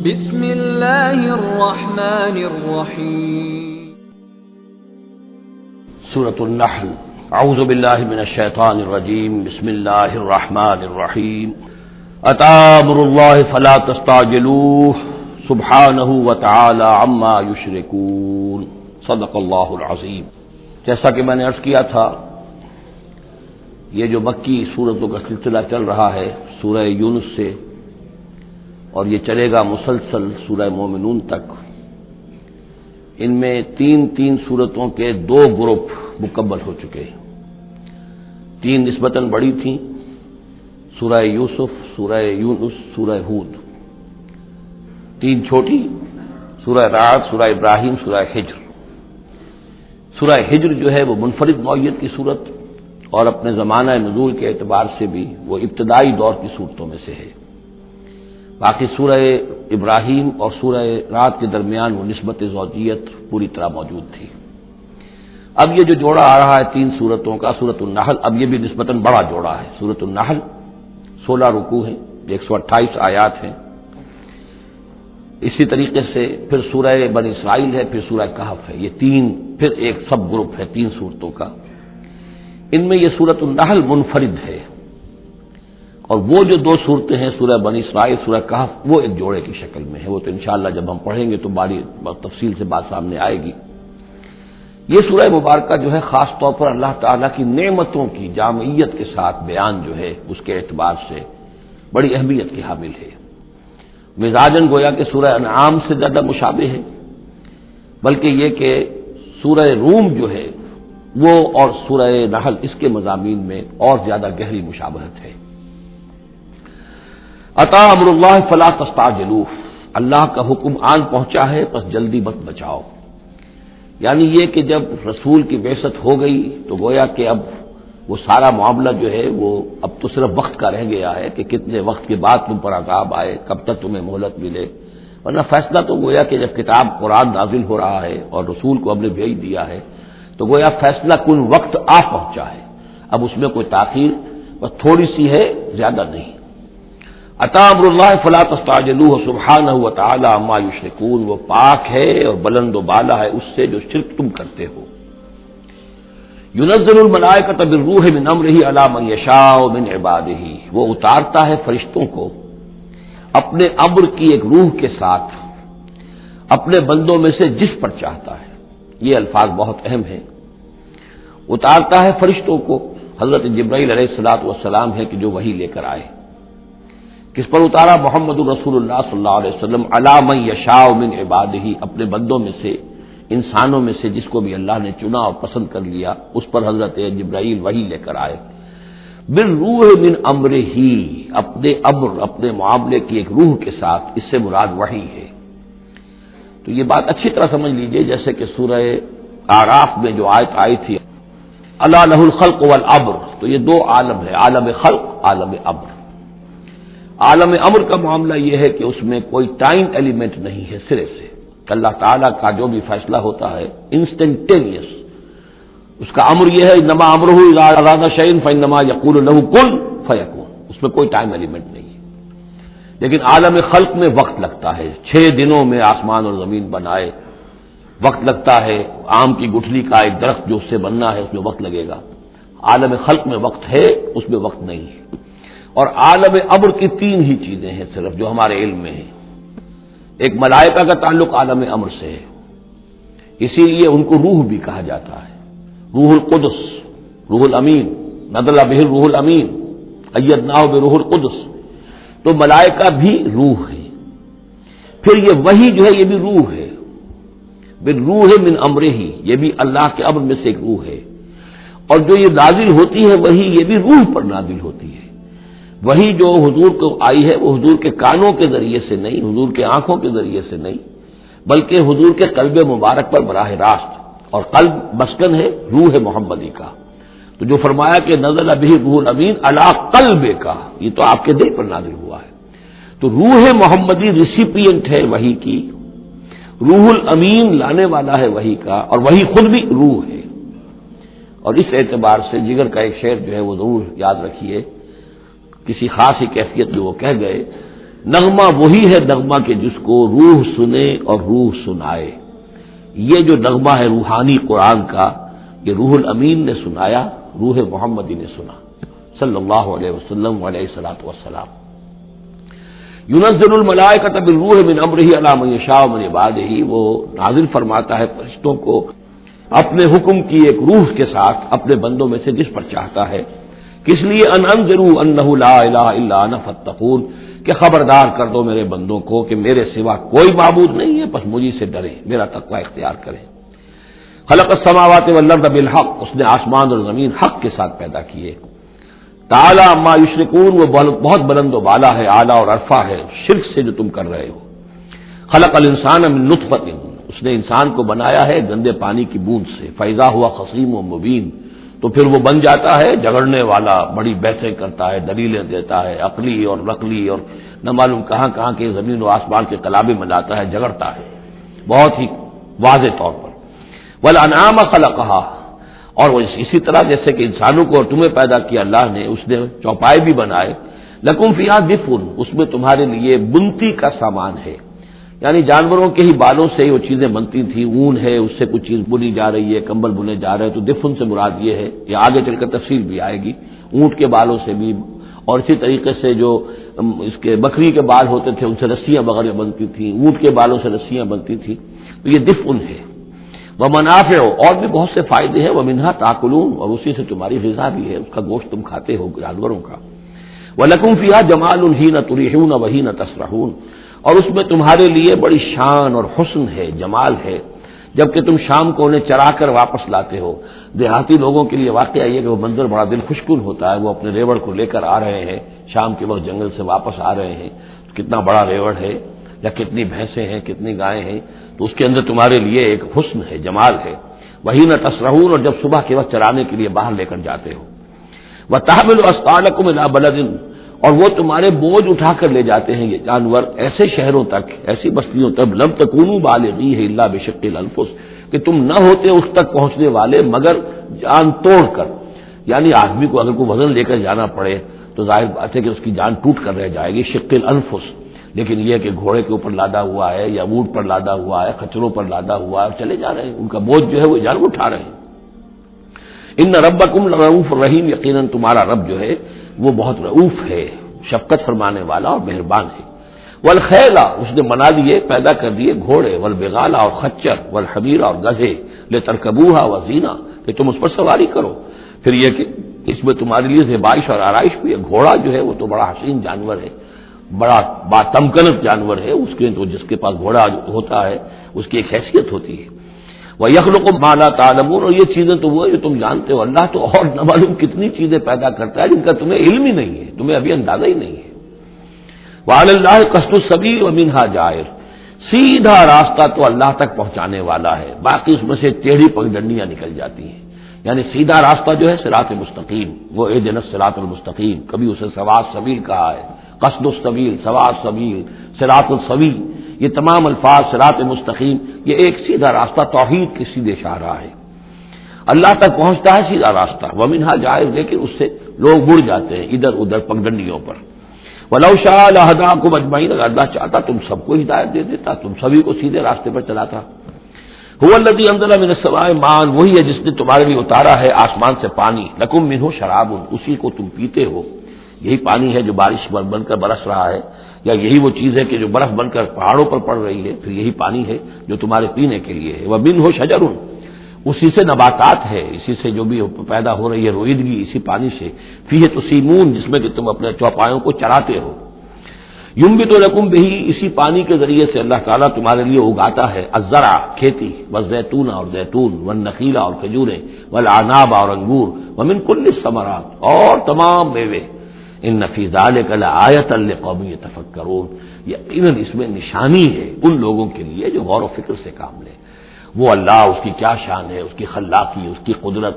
بسم اللہ الرحمن الرحیم۔ سورۃ النحل۔ اعوذ باللہ من الشیطان الرجیم، بسم اللہ الرحمن الرحیم۔ اتی امر اللہ فلا تستعجلوہ سبحانہ وتعالی عما یشرکون۔ صدق اللہ العظیم۔ جیسا کہ میں نے عرض کیا تھا، یہ جو مکی سورتوں کا سلسلہ چل رہا ہے سورہ یونس سے، اور یہ چلے گا مسلسل سورہ مومنون تک، ان میں تین سورتوں کے دو گروپ مکمل ہو چکے ہیں۔ تین نسبتاً بڑی تھیں، سورہ یوسف، سورہ یونس، سورہ ہود۔ تین چھوٹی، سورہ رعد، سورہ ابراہیم، سورہ ہجر۔ سورہ ہجر جو ہے وہ منفرد نوعیت کی صورت، اور اپنے زمانہ نزول کے اعتبار سے بھی وہ ابتدائی دور کی صورتوں میں سے ہے۔ باقی سورہ ابراہیم اور سورہ رعد کے درمیان وہ نسبت زوجیت پوری طرح موجود تھی۔ اب یہ جو جوڑا آ رہا ہے تین سورتوں کا، سورۃ النحل، اب یہ بھی نسبتاً بڑا جوڑا ہے۔ سورۃ النحل 16 رکوع ہیں، 128 آیات ہیں۔ اسی طریقے سے پھر سورہ بنی اسرائیل ہے، پھر سورہ کہف ہے۔ یہ تین پھر ایک سب گروپ ہے تین سورتوں کا۔ ان میں یہ سورۃ النحل منفرد ہے، اور وہ جو دو صورتیں ہیں سورہ بنی اسرائیل، سورہ کہف، وہ ایک جوڑے کی شکل میں ہے۔ وہ تو انشاءاللہ جب ہم پڑھیں گے تو بڑی تفصیل سے بات سامنے آئے گی۔ یہ سورہ مبارکہ جو ہے خاص طور پر اللہ تعالیٰ کی نعمتوں کی جامعیت کے ساتھ بیان جو ہے اس کے اعتبار سے بڑی اہمیت کی حامل ہے۔ مزاجاً گویا کہ سورہ انعام سے زیادہ مشابہ ہے، بلکہ یہ کہ سورہ روم جو ہے وہ اور سورہ نحل اس کے مضامین میں اور زیادہ گہری مشابہت ہے۔ اتی امر اللہ فلا تستعجلوہ، اللہ کا حکم آن پہنچا ہے پس جلدی مت بچاؤ۔ یعنی یہ کہ جب رسول کی بعثت ہو گئی تو گویا کہ اب وہ سارا معاملہ جو ہے وہ اب تو صرف وقت کا رہ گیا ہے کہ کتنے وقت کے بعد تم پر عذاب آئے، کب تک تمہیں مہلت ملے، ورنہ فیصلہ تو گویا کہ جب کتاب قرآن نازل ہو رہا ہے اور رسول کو ہم نے بھیج دیا ہے تو گویا فیصلہ کن وقت آ پہنچا ہے۔ اب اس میں کوئی تاخیر بس تھوڑی سی ہے، زیادہ نہیں۔ اتی امر اللہ فلا تستعجلوہ سبحانہ وتعالی عما یشرکون، وہ پاک ہے اور بلند و بالا ہے اس سے جو شرک تم کرتے ہو۔ ينزل الملائکۃ بالروح من امرہ علی من یشاء من عبادہ، وہ اتارتا ہے فرشتوں کو اپنے امر کی ایک روح کے ساتھ اپنے بندوں میں سے جس پر چاہتا ہے۔ یہ الفاظ بہت اہم ہیں۔ اتارتا ہے فرشتوں کو، حضرت جبرائیل علیہ الصلوۃ والسلام ہے کہ جو وحی لے کر آئے۔ کس پر اتارا؟ محمد رسول اللہ صلی اللہ علیہ وسلم علی من یشاء من عبادہ، اپنے بندوں میں سے، انسانوں میں سے جس کو بھی اللہ نے چنا اور پسند کر لیا اس پر حضرت جبرائیل وحی لے کر آئے۔ بالروح من امرہ، اپنے امر، اپنے معاملے کی ایک روح کے ساتھ، اس سے مراد وحی ہے۔ تو یہ بات اچھی طرح سمجھ لیجئے، جیسے کہ سورہ اعراف میں جو آیت آئی تھی الا لہ الخلق والامر، تو یہ دو عالم ہے، عالم خلق، عالم امر۔ عالم امر کا معاملہ یہ ہے کہ اس میں کوئی ٹائم ایلیمنٹ نہیں ہے سرے سے۔ اللہ تعالیٰ کا جو بھی فیصلہ ہوتا ہے انسٹنٹینیس، اس کا امر یہ ہے انما امرہ اذا اراد شیئا فانما یقول له کن فیکون، اس میں کوئی ٹائم ایلیمنٹ نہیں ہے۔ لیکن عالم خلق میں وقت لگتا ہے، 6 دنوں میں آسمان اور زمین بنائے، وقت لگتا ہے۔ آم کی گٹھلی کا ایک درخت جو اس سے بننا ہے اس میں وقت لگے گا۔ عالم خلق میں وقت ہے، اس میں وقت نہیں ہے۔ اور عالم امر کی 3 ہی چیزیں ہیں صرف جو ہمارے علم میں ہیں۔ ایک ملائکہ کا تعلق عالم امر سے ہے، اسی لیے ان کو روح بھی کہا جاتا ہے، روح القدس، روح الامین، نزل بہ الروح الامین، ایدناہ بروح القدس۔ تو ملائکہ بھی روح ہے۔ پھر یہ وحی جو ہے یہ بھی روح ہے، بالروح من امرہ، یہ بھی اللہ کے امر میں سے ایک روح ہے۔ اور جو یہ نازل ہوتی ہے وحی، یہ بھی روح پر نازل ہوتی ہے۔ وہی جو حضور کو آئی ہے وہ حضور کے کانوں کے ذریعے سے نہیں، حضور کے آنکھوں کے ذریعے سے نہیں، بلکہ حضور کے قلب مبارک پر براہ راست، اور قلب مسکن ہے روح محمدی کا۔ تو جو فرمایا کہ نزل بہ روح الامین علی قلبک، یہ تو آپ کے دل پر نازل ہوا ہے۔ تو روح محمدی ریسیپینٹ ہے وحی کی، روح الامین لانے والا ہے وحی کا، اور وہی خود بھی روح ہے۔ اور اس اعتبار سے جگر کا ایک شعر جو ہے وہ ضرور یاد رکھیے، کسی خاص ہی کیفیت میں وہ کہہ گئے نغمہ وہی ہے نغمہ کہ جس کو روح سنے اور روح سنائے. یہ جو نغمہ ہے روحانی قرآن کا، یہ روح الامین نے سنایا، روح محمدی نے سنا صلی اللہ علیہ وسلم علیہ الصلوۃ والسلام. ينزل الملائکۃ بالروح من امرہ علی من یشاء من عبادہ، وہ نازل فرماتا ہے فرشتوں کو اپنے حکم کی ایک روح کے ساتھ اپنے بندوں میں سے جس پر چاہتا ہے. کس لیے؟ ان انذروا انہ لا الہ الا انا فاتقون، کہ خبردار کر دو میرے بندوں کو کہ میرے سوا کوئی معبود نہیں ہے، بس مجھے سے ڈریں، میرا تقوی اختیار کریں. خلق السماوات والارض بالحق، اس نے آسمان اور زمین حق کے ساتھ پیدا کیے. تعالی عما یشرکون، وہ بہت بلند و بالا ہے، اعلیٰ اور عرفہ ہے شرک سے جو تم کر رہے ہو. خلق الانسان من نطفۃ، اس نے انسان کو بنایا ہے گندے پانی کی بوند سے. فاذا ہوا خصیم و مبین، تو پھر وہ بن جاتا ہے جھگڑنے والا، بڑی بحثیں کرتا ہے، دلیلیں دیتا ہے، عقلی اور نقلی اور نہ معلوم کہاں کہاں کے زمین و آسمان کے کلابے ملاتا ہے، جھگڑتا ہے بہت ہی واضح طور پر. والانعام خلقہا، اور وہ اسی طرح جیسے کہ انسانوں کو اور تمہیں پیدا کیا اللہ نے، اس نے چوپائے بھی بنائے. لکم فیہا دفء، اس میں تمہارے لیے بنتی کا سامان ہے، یعنی جانوروں کے ہی بالوں سے وہ چیزیں بنتی تھیں. اون ہے، اس سے کچھ چیز بنی جا رہی ہے، کمبل بنے جا رہے ہیں، تو دفن سے مراد یہ ہے، یہ آگے چل کر تفصیل بھی آئے گی. اونٹ کے بالوں سے بھی، اور اسی طریقے سے جو اس کے بکری کے بال ہوتے تھے ان سے رسیاں وغیرہ بنتی تھیں، اونٹ کے بالوں سے رسیاں بنتی تھیں، تو یہ دفن ہے. ومنافع، اور بھی بہت سے فائدے ہیں. ومنھا تاکلون، اور اسی سے تمہاری غذا بھی ہے، اس کا گوشت تم کھاتے ہو جانوروں کا. وَلَكُمْ فِيهَا جَمَالٌ حِينَ تُرِيحُونَ وَحِينَ تَسْرَحُونَ، اور اس میں تمہارے لیے بڑی شان اور حسن ہے، جمال ہے، جبکہ تم شام کو انہیں چرا کر واپس لاتے ہو. دیہاتی لوگوں کے لیے واقعہ یہ کہ وہ منظر بڑا دل خوشکن ہوتا ہے. وہ اپنے ریوڑ کو لے کر آ رہے ہیں، شام کے وقت جنگل سے واپس آ رہے ہیں، کتنا بڑا ریوڑ ہے یا کتنی بھینسیں ہیں، کتنی گائیں ہیں، تو اس کے اندر تمہارے لیے ایک حسن ہے، جمال ہے. وحین تسرحون، اور جب صبح کے وقت چرانے کے لیے باہر لے کر جاتے ہو. وتحمل اثقالکم الی بلد، اور وہ تمہارے بوجھ اٹھا کر لے جاتے ہیں یہ جانور ایسے شہروں تک، ایسی بستیوں تک. لم تکونوا بالغیہ الا بشق الانفس، کہ تم نہ ہوتے اس تک پہنچنے والے مگر جان توڑ کر. یعنی آدمی کو اگر کوئی وزن لے کر جانا پڑے تو ظاہر بات ہے کہ اس کی جان ٹوٹ کر رہ جائے گی، شق الانفس. لیکن یہ کہ گھوڑے کے اوپر لادا ہوا ہے یا اونٹ پر لادا ہوا ہے، خچروں پر لادا ہوا ہے، چلے جا رہے ہیں، ان کا بوجھ جو ہے وہ جانور اٹھا رہے ہیں. ان ربکم لرؤوف الرحیم، یقیناً تمہارا رب جو ہے وہ بہت رؤوف ہے، شفقت فرمانے والا اور مہربان ہے. والخیل، اس نے بنا دیے، پیدا کر دیے گھوڑے. والبغال، اور خچر. والحمیر، اور گدھے. لترکبوها وزینہ، کہ تم اس پر سواری کرو. پھر یہ کہ اس میں تمہارے لیے زیبائش اور آرائش بھی ہے. گھوڑا جو ہے وہ تو بڑا حسین جانور ہے، بڑا باتمکنت جانور ہے. اس کے تو جس کے پاس گھوڑا ہوتا ہے اس کی ایک حیثیت ہوتی ہے. وَيَخْلُقُ مَا لَا تَعْلَمُونَ، اور یہ چیزیں تو وہ ہے جو تم جانتے ہو. اللہ تو اور نہ معلوم کتنی چیزیں پیدا کرتا ہے جن کا تمہیں علم ہی نہیں ہے، تمہیں ابھی اندازہ ہی نہیں ہے. وَعَلَى اللَّهِ قَصْدُ السَّبِيلِ وَمِنْهَا جَائِرٌ، سیدھا راستہ تو اللہ تک پہنچانے والا ہے، باقی اس میں سے ٹیڑھی پگڈنڈیاں نکل جاتی ہیں. یعنی سیدھا راستہ جو ہے صراط مستقیم، وہ اہدنا الصراط المستقیم. کبھی اسے سواء السبیل کہا ہے، قصد السبیل، سواء السبیل، صراط السبیل. یہ تمام الفاظ صراط مستقیم، یہ ایک سیدھا راستہ توحید کی سیدھے شاہراہ ہے. اللہ تک پہنچتا ہے سیدھا راستہ. ومنھا جائر، لیکن اس سے لوگ مڑ جاتے ہیں ادھر ادھر پگڈنڈیوں پر. ولو شاء لہداکم اجمعین، اگر اللہ چاہتا تم سب کو ہدایت دے دیتا، تم سبھی کو سیدھے راستے پر چلاتا. هو الذی انزل من السماء ماء، وہی ہے جس نے تمہارے لیے اتارا ہے آسمان سے پانی. لکم منہ شراب، اسی کو تم پیتے ہو. یہی پانی ہے جو بارش بن کر برس رہا ہے، یا یہی وہ چیز ہے کہ جو برف بن کر پہاڑوں پر پڑ رہی ہے، پھر یہی پانی ہے جو تمہارے پینے کے لیے ہے. ومنہ شجر، اسی سے نباتات ہے، اسی سے جو بھی پیدا ہو رہی ہے روئیدگی اسی پانی سے. فیہ تسیمون، جس میں کہ تم اپنے چوپایوں کو چراتے ہو. ینبت لکم بہ، اسی پانی کے ذریعے سے اللہ تعالیٰ تمہارے لیے اگاتا ہے الزرع، کھیتی. والزیتون، اور زیتون. والنخیل، اور کھجوریں. والعناب، اور انگور. ومن کل الثمرات، اور تمام میوے. ان فی ذلک لآیۃ لقوم یتفکرون، یقیناً اس میں نشانی ہے ان لوگوں کے لیے جو غور و فکر سے کام لیں. وہ اللہ، اس کی کیا شان ہے، اس کی خلاقی، اس کی قدرت،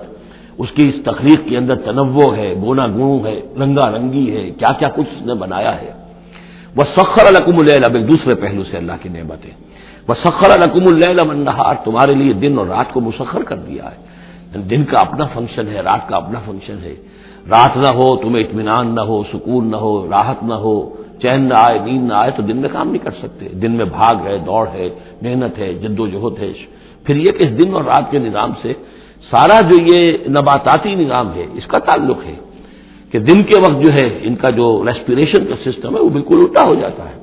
اس کی اس تخلیق کے اندر تنوع ہے، گونا گوں ہے، رنگا رنگی ہے، کیا کیا کچھ اس نے بنایا ہے. وَسَخَّرَ لَكُمُ اللَّيْلَ، اب ایک دوسرے پہلو سے اللہ کی نعمتیں. وَسَخَّرَ لَكُمُ اللَّيْلَ وَالنَّهَارَ، تمہارے لیے دن اور رات کو مسخر کر دیا ہے. دن کا اپنا فنکشن ہے، رات کا اپنا فنکشن ہے. رات نہ ہو تمہیں اطمینان نہ ہو، سکون نہ ہو، راحت نہ ہو، چین نہ آئے نیند نہ آئے تو دن میں کام نہیں کر سکتے. دن میں بھاگ ہے، دوڑ ہے، محنت ہے، جد و جہد ہے. پھر یہ کہ اس دن اور رات کے نظام سے سارا جو یہ نباتاتی نظام ہے اس کا تعلق ہے کہ دن کے وقت جو ہے ان کا جو ریسپیریشن کا سسٹم ہے وہ بالکل الٹا ہو جاتا ہے.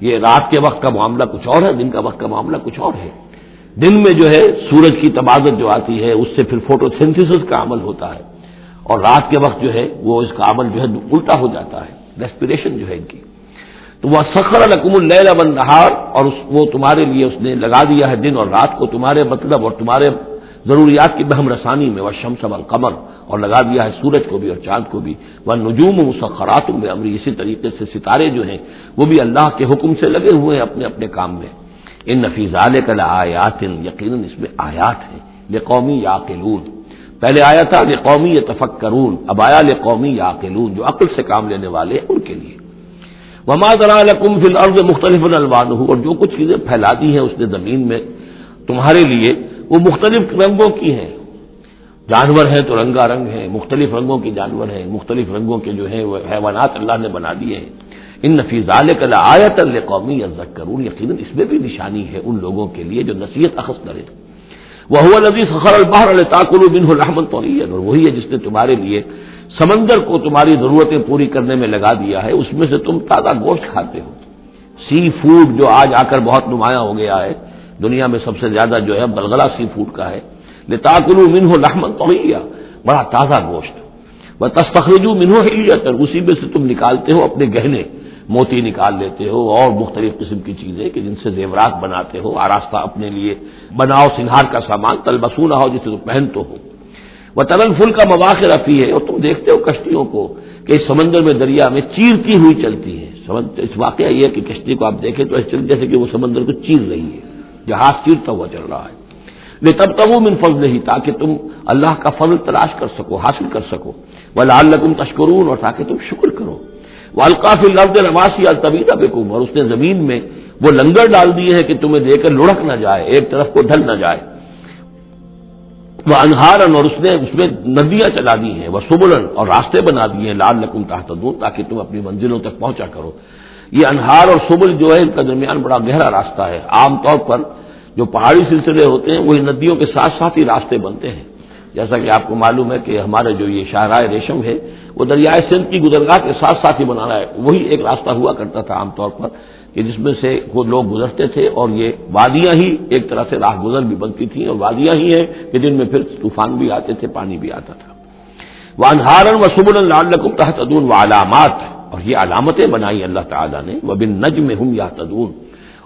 یہ رات کے وقت کا معاملہ کچھ اور ہے، دن کا وقت کا معاملہ کچھ اور ہے. دن میں جو ہے سورج کی تبادل جو آتی ہے اس سے پھر فوٹو سینتھیسس کا عمل ہوتا ہے، اور رات کے وقت جو ہے وہ اس کا عمل جو ہے الٹا ہو جاتا ہے، ریسپیریشن جو ہے ان کی. تو وہ سخر لکم اللیل والنہار، اور وہ تمہارے لیے اس نے لگا دیا ہے دن اور رات کو تمہارے مطلب اور تمہارے ضروریات کی بہم رسانی میں. والشمس والقمر، اور لگا دیا ہے سورج کو بھی اور چاند کو بھی. والنجوم مسخرات بامرہ، اسی طریقے سے ستارے جو ہیں وہ بھی اللہ کے حکم سے لگے ہوئے ہیں اپنے اپنے کام میں. ان فی ذلک لآیات، یقیناً اس میں آیات ہیں لقوم یعقلون. پہلے آیا تھا لقوم یتفکرون، اب آیا لقوم یعقلون، جو عقل سے کام لینے والے ہیں ان کے لیے. وما ذرا لکم فی الارض مختلف الوانہ، اور جو کچھ چیزیں پھیلا دی ہیں اس نے زمین میں تمہارے لیے وہ مختلف رنگوں کی ہیں. جانور ہیں تو رنگا رنگ ہیں، مختلف رنگوں کے جانور ہیں، مختلف رنگوں کے جو ہیں وہ حیوانات اللہ نے بنا دیے ہیں. ان فی ذلک لآیۃ لقوم یذکرون، یقیناً اس میں بھی نشانی ہے ان لوگوں کے لیے جو نصیحت اخذ کرے. وہو الذی سخر البحر لتاکلوا منہ لحما طریا، اور وہی ہے جس نے تمہارے لیے سمندر کو تمہاری ضرورتیں پوری کرنے میں لگا دیا ہے، اس میں سے تم تازہ گوشت کھاتے ہو. سی فوڈ جو آج آ کر بہت نمایاں ہو گیا ہے دنیا میں، سب سے زیادہ جو ہے بلغلہ سی فوڈ کا ہے. لتاکلوا منہ لحما طریا، بڑا تازہ گوشت. وتستخرجوا منہ حلیۃ، اسی میں سے تم نکالتے ہو اپنے گہنے، موتی نکال لیتے ہو اور مختلف قسم کی چیزیں کہ جن سے زیورات بناتے ہو، آراستہ اپنے لیے بناؤ، سنگھار کا سامان. تلبسونہ ہو، جسے تم پہن تو ہو. وترى الفلک مواخر فیہ، اور تم دیکھتے ہو کشتیوں کو کہ اس سمندر میں دریا میں چیرتی ہوئی چلتی ہے. اس واقعہ یہ ہے کہ کشتی کو آپ دیکھیں تو جیسے کہ وہ سمندر کو چیر رہی ہے، جہاز چیرتا ہوا چل رہا ہے. لتبتغوا من فضلہ، تاکہ تم اللہ کا فضل تلاش کر سکو، حاصل کر سکو. ولعلکم تشکرون، اور تاکہ تم شکر کرو. والقا فی الارض رواسي ان تمید بکم، اور اس نے زمین میں وہ لنگر ڈال دیے ہیں کہ تمہیں دے کر لڑک نہ جائے، ایک طرف کو ڈھل نہ جائے. وانہارا، اور اس میں ندیاں چلا دی ہیں. وسبلا، اور راستے بنا دیے ہیں. لعلکم تہتدون، تاکہ تم اپنی منزلوں تک پہنچا کرو. یہ انہار اور سبل جو ہے ان کا درمیان بڑا گہرا راستہ ہے. عام طور پر جو پہاڑی سلسلے ہوتے ہیں وہی ندیوں کے ساتھ ساتھ ہی راستے بنتے ہیں. جیسا کہ آپ کو معلوم ہے کہ ہمارے جو یہ شاہراہ ریشم ہے وہ دریائے سندھ کی گزرگاہ کے ساتھ ساتھ ہی بنانا ہے. وہی ایک راستہ ہوا کرتا تھا عام طور پر کہ جس میں سے وہ لوگ گزرتے تھے، اور یہ وادیاں ہی ایک طرح سے راہ گزر بھی بنتی تھیں، اور وادیاں ہی ہیں کہ جن میں پھر طوفان بھی آتے تھے، پانی بھی آتا تھا. وانہارا وسبلا لعلکم تہتدون وعلامات، اور یہ علامتیں بنائی اللہ تعالیٰ نے. وبالنجم هم یہتدون،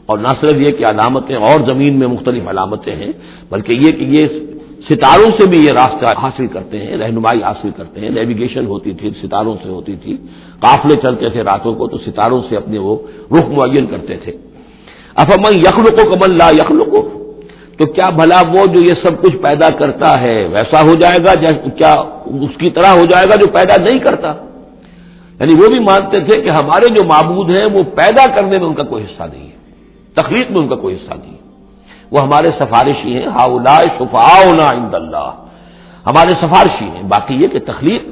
اور نہ صرف یہ کہ علامتیں اور زمین میں مختلف علامتیں ہیں، بلکہ یہ کہ یہ ستاروں سے بھی یہ راستہ حاصل کرتے ہیں، رہنمائی حاصل کرتے ہیں. نیویگیشن ہوتی تھی ستاروں سے ہوتی تھی، قافلے چلتے تھے راتوں کو تو ستاروں سے اپنے وہ رخ معین کرتے تھے. افمن یخلق کمن لا یخلق، تو کیا بھلا وہ جو یہ سب کچھ پیدا کرتا ہے ویسا ہو جائے گا، کیا اس کی طرح ہو جائے گا جو پیدا نہیں کرتا؟ یعنی وہ بھی مانتے تھے کہ ہمارے جو معبود ہیں وہ پیدا کرنے میں ان کا کوئی حصہ نہیں ہے، تخلیق میں ان کا کوئی حصہ نہیں ہے، وہ ہمارے سفارشی ہیں. ہؤلاء شفعاؤنا عند اللہ، ہمارے سفارشی ہیں. باقی یہ کہ تخلیق،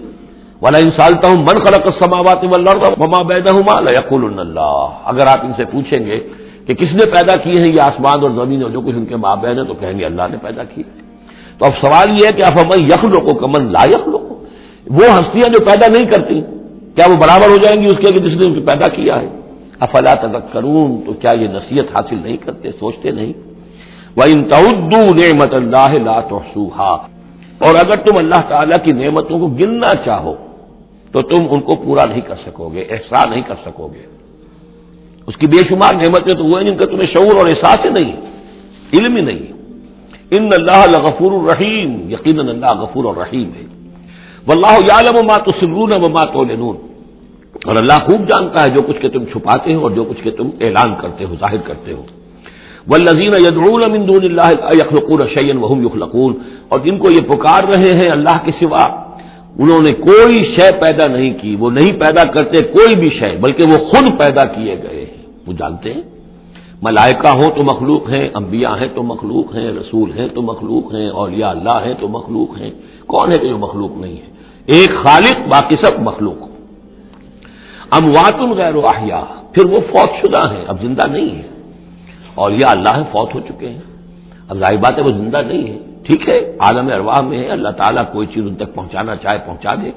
وَلَئِن سَأَلْتَهُم مَّنْ خَلَقَ السَّمَاوَاتِ وَالْأَرْضَ وَمَا بَيْنَهُمَا لَيَقُولُنَّ اللَّهُ، اگر آپ ان سے پوچھیں گے کہ کس نے پیدا کیے ہیں یہ آسمان اور زمین اور جو کچھ ان کے مابین ہے، تو کہیں گے اللہ نے پیدا کیے. تو اب سوال یہ ہے کہ افمن یخلق کمن لا یخلق، وہ ہستیاں جو پیدا نہیں کرتی کیا وہ برابر ہو جائیں گی اس کے کہ جس نے ان کو پیدا کیا ہے؟ افلا تذکرون، تو کیا یہ نصیحت حاصل نہیں کرتے، سوچتے نہیں؟ وَإِن تَعُدُّوا نِعْمَةَ اللَّهِ لَا تُحْصُوهَا، اور اگر تم اللہ تعالیٰ کی نعمتوں کو گننا چاہو تو تم ان کو پورا نہیں کر سکو گے، احصاء نہیں کر سکو گے. اس کی بے شمار نعمتیں تو وہ ہیں جن کا تمہیں شعور اور احساس ہی نہیں، علم ہی نہیں. ان اللہ لغفور الرحیم، یقیناً اللہ غفور اور رحیم ہے. واللہ یعلم ما تسرون وما تعلنون، اور اللہ خوب جانتا ہے جو کچھ کہ تم چھپاتے ہو اور جو کچھ کہ تم اعلان کرتے ہو، ظاہر کرتے ہو. والذین یدعون من دون اللہ لا یخلقون شیئا وهم یخلقون، اور جن کو یہ پکار رہے ہیں اللہ کے سوا، انہوں نے کوئی شے پیدا نہیں کی، وہ نہیں پیدا کرتے کوئی بھی شے، بلکہ وہ خود پیدا کیے گئے ہیں. وہ جانتے ہیں ملائکہ ہوں تو مخلوق ہیں، انبیاء ہیں تو مخلوق ہیں، رسول ہیں تو مخلوق ہیں، اولیاء اللہ ہیں تو مخلوق ہیں. کون ہے کہ جو مخلوق نہیں ہے؟ ایک خالق، باقی سب مخلوق. اموات غیر احیاء، پھر وہ فوت شدہ ہیں، اب زندہ نہیں ہیں، اور یہ اللہ فوت ہو چکے ہیں، اب ظاہر بات ہے وہ زندہ نہیں ہے، ٹھیک ہے عالم ارواح میں ہے، اللہ تعالیٰ کوئی چیز ان تک پہنچانا چاہے پہنچا دے،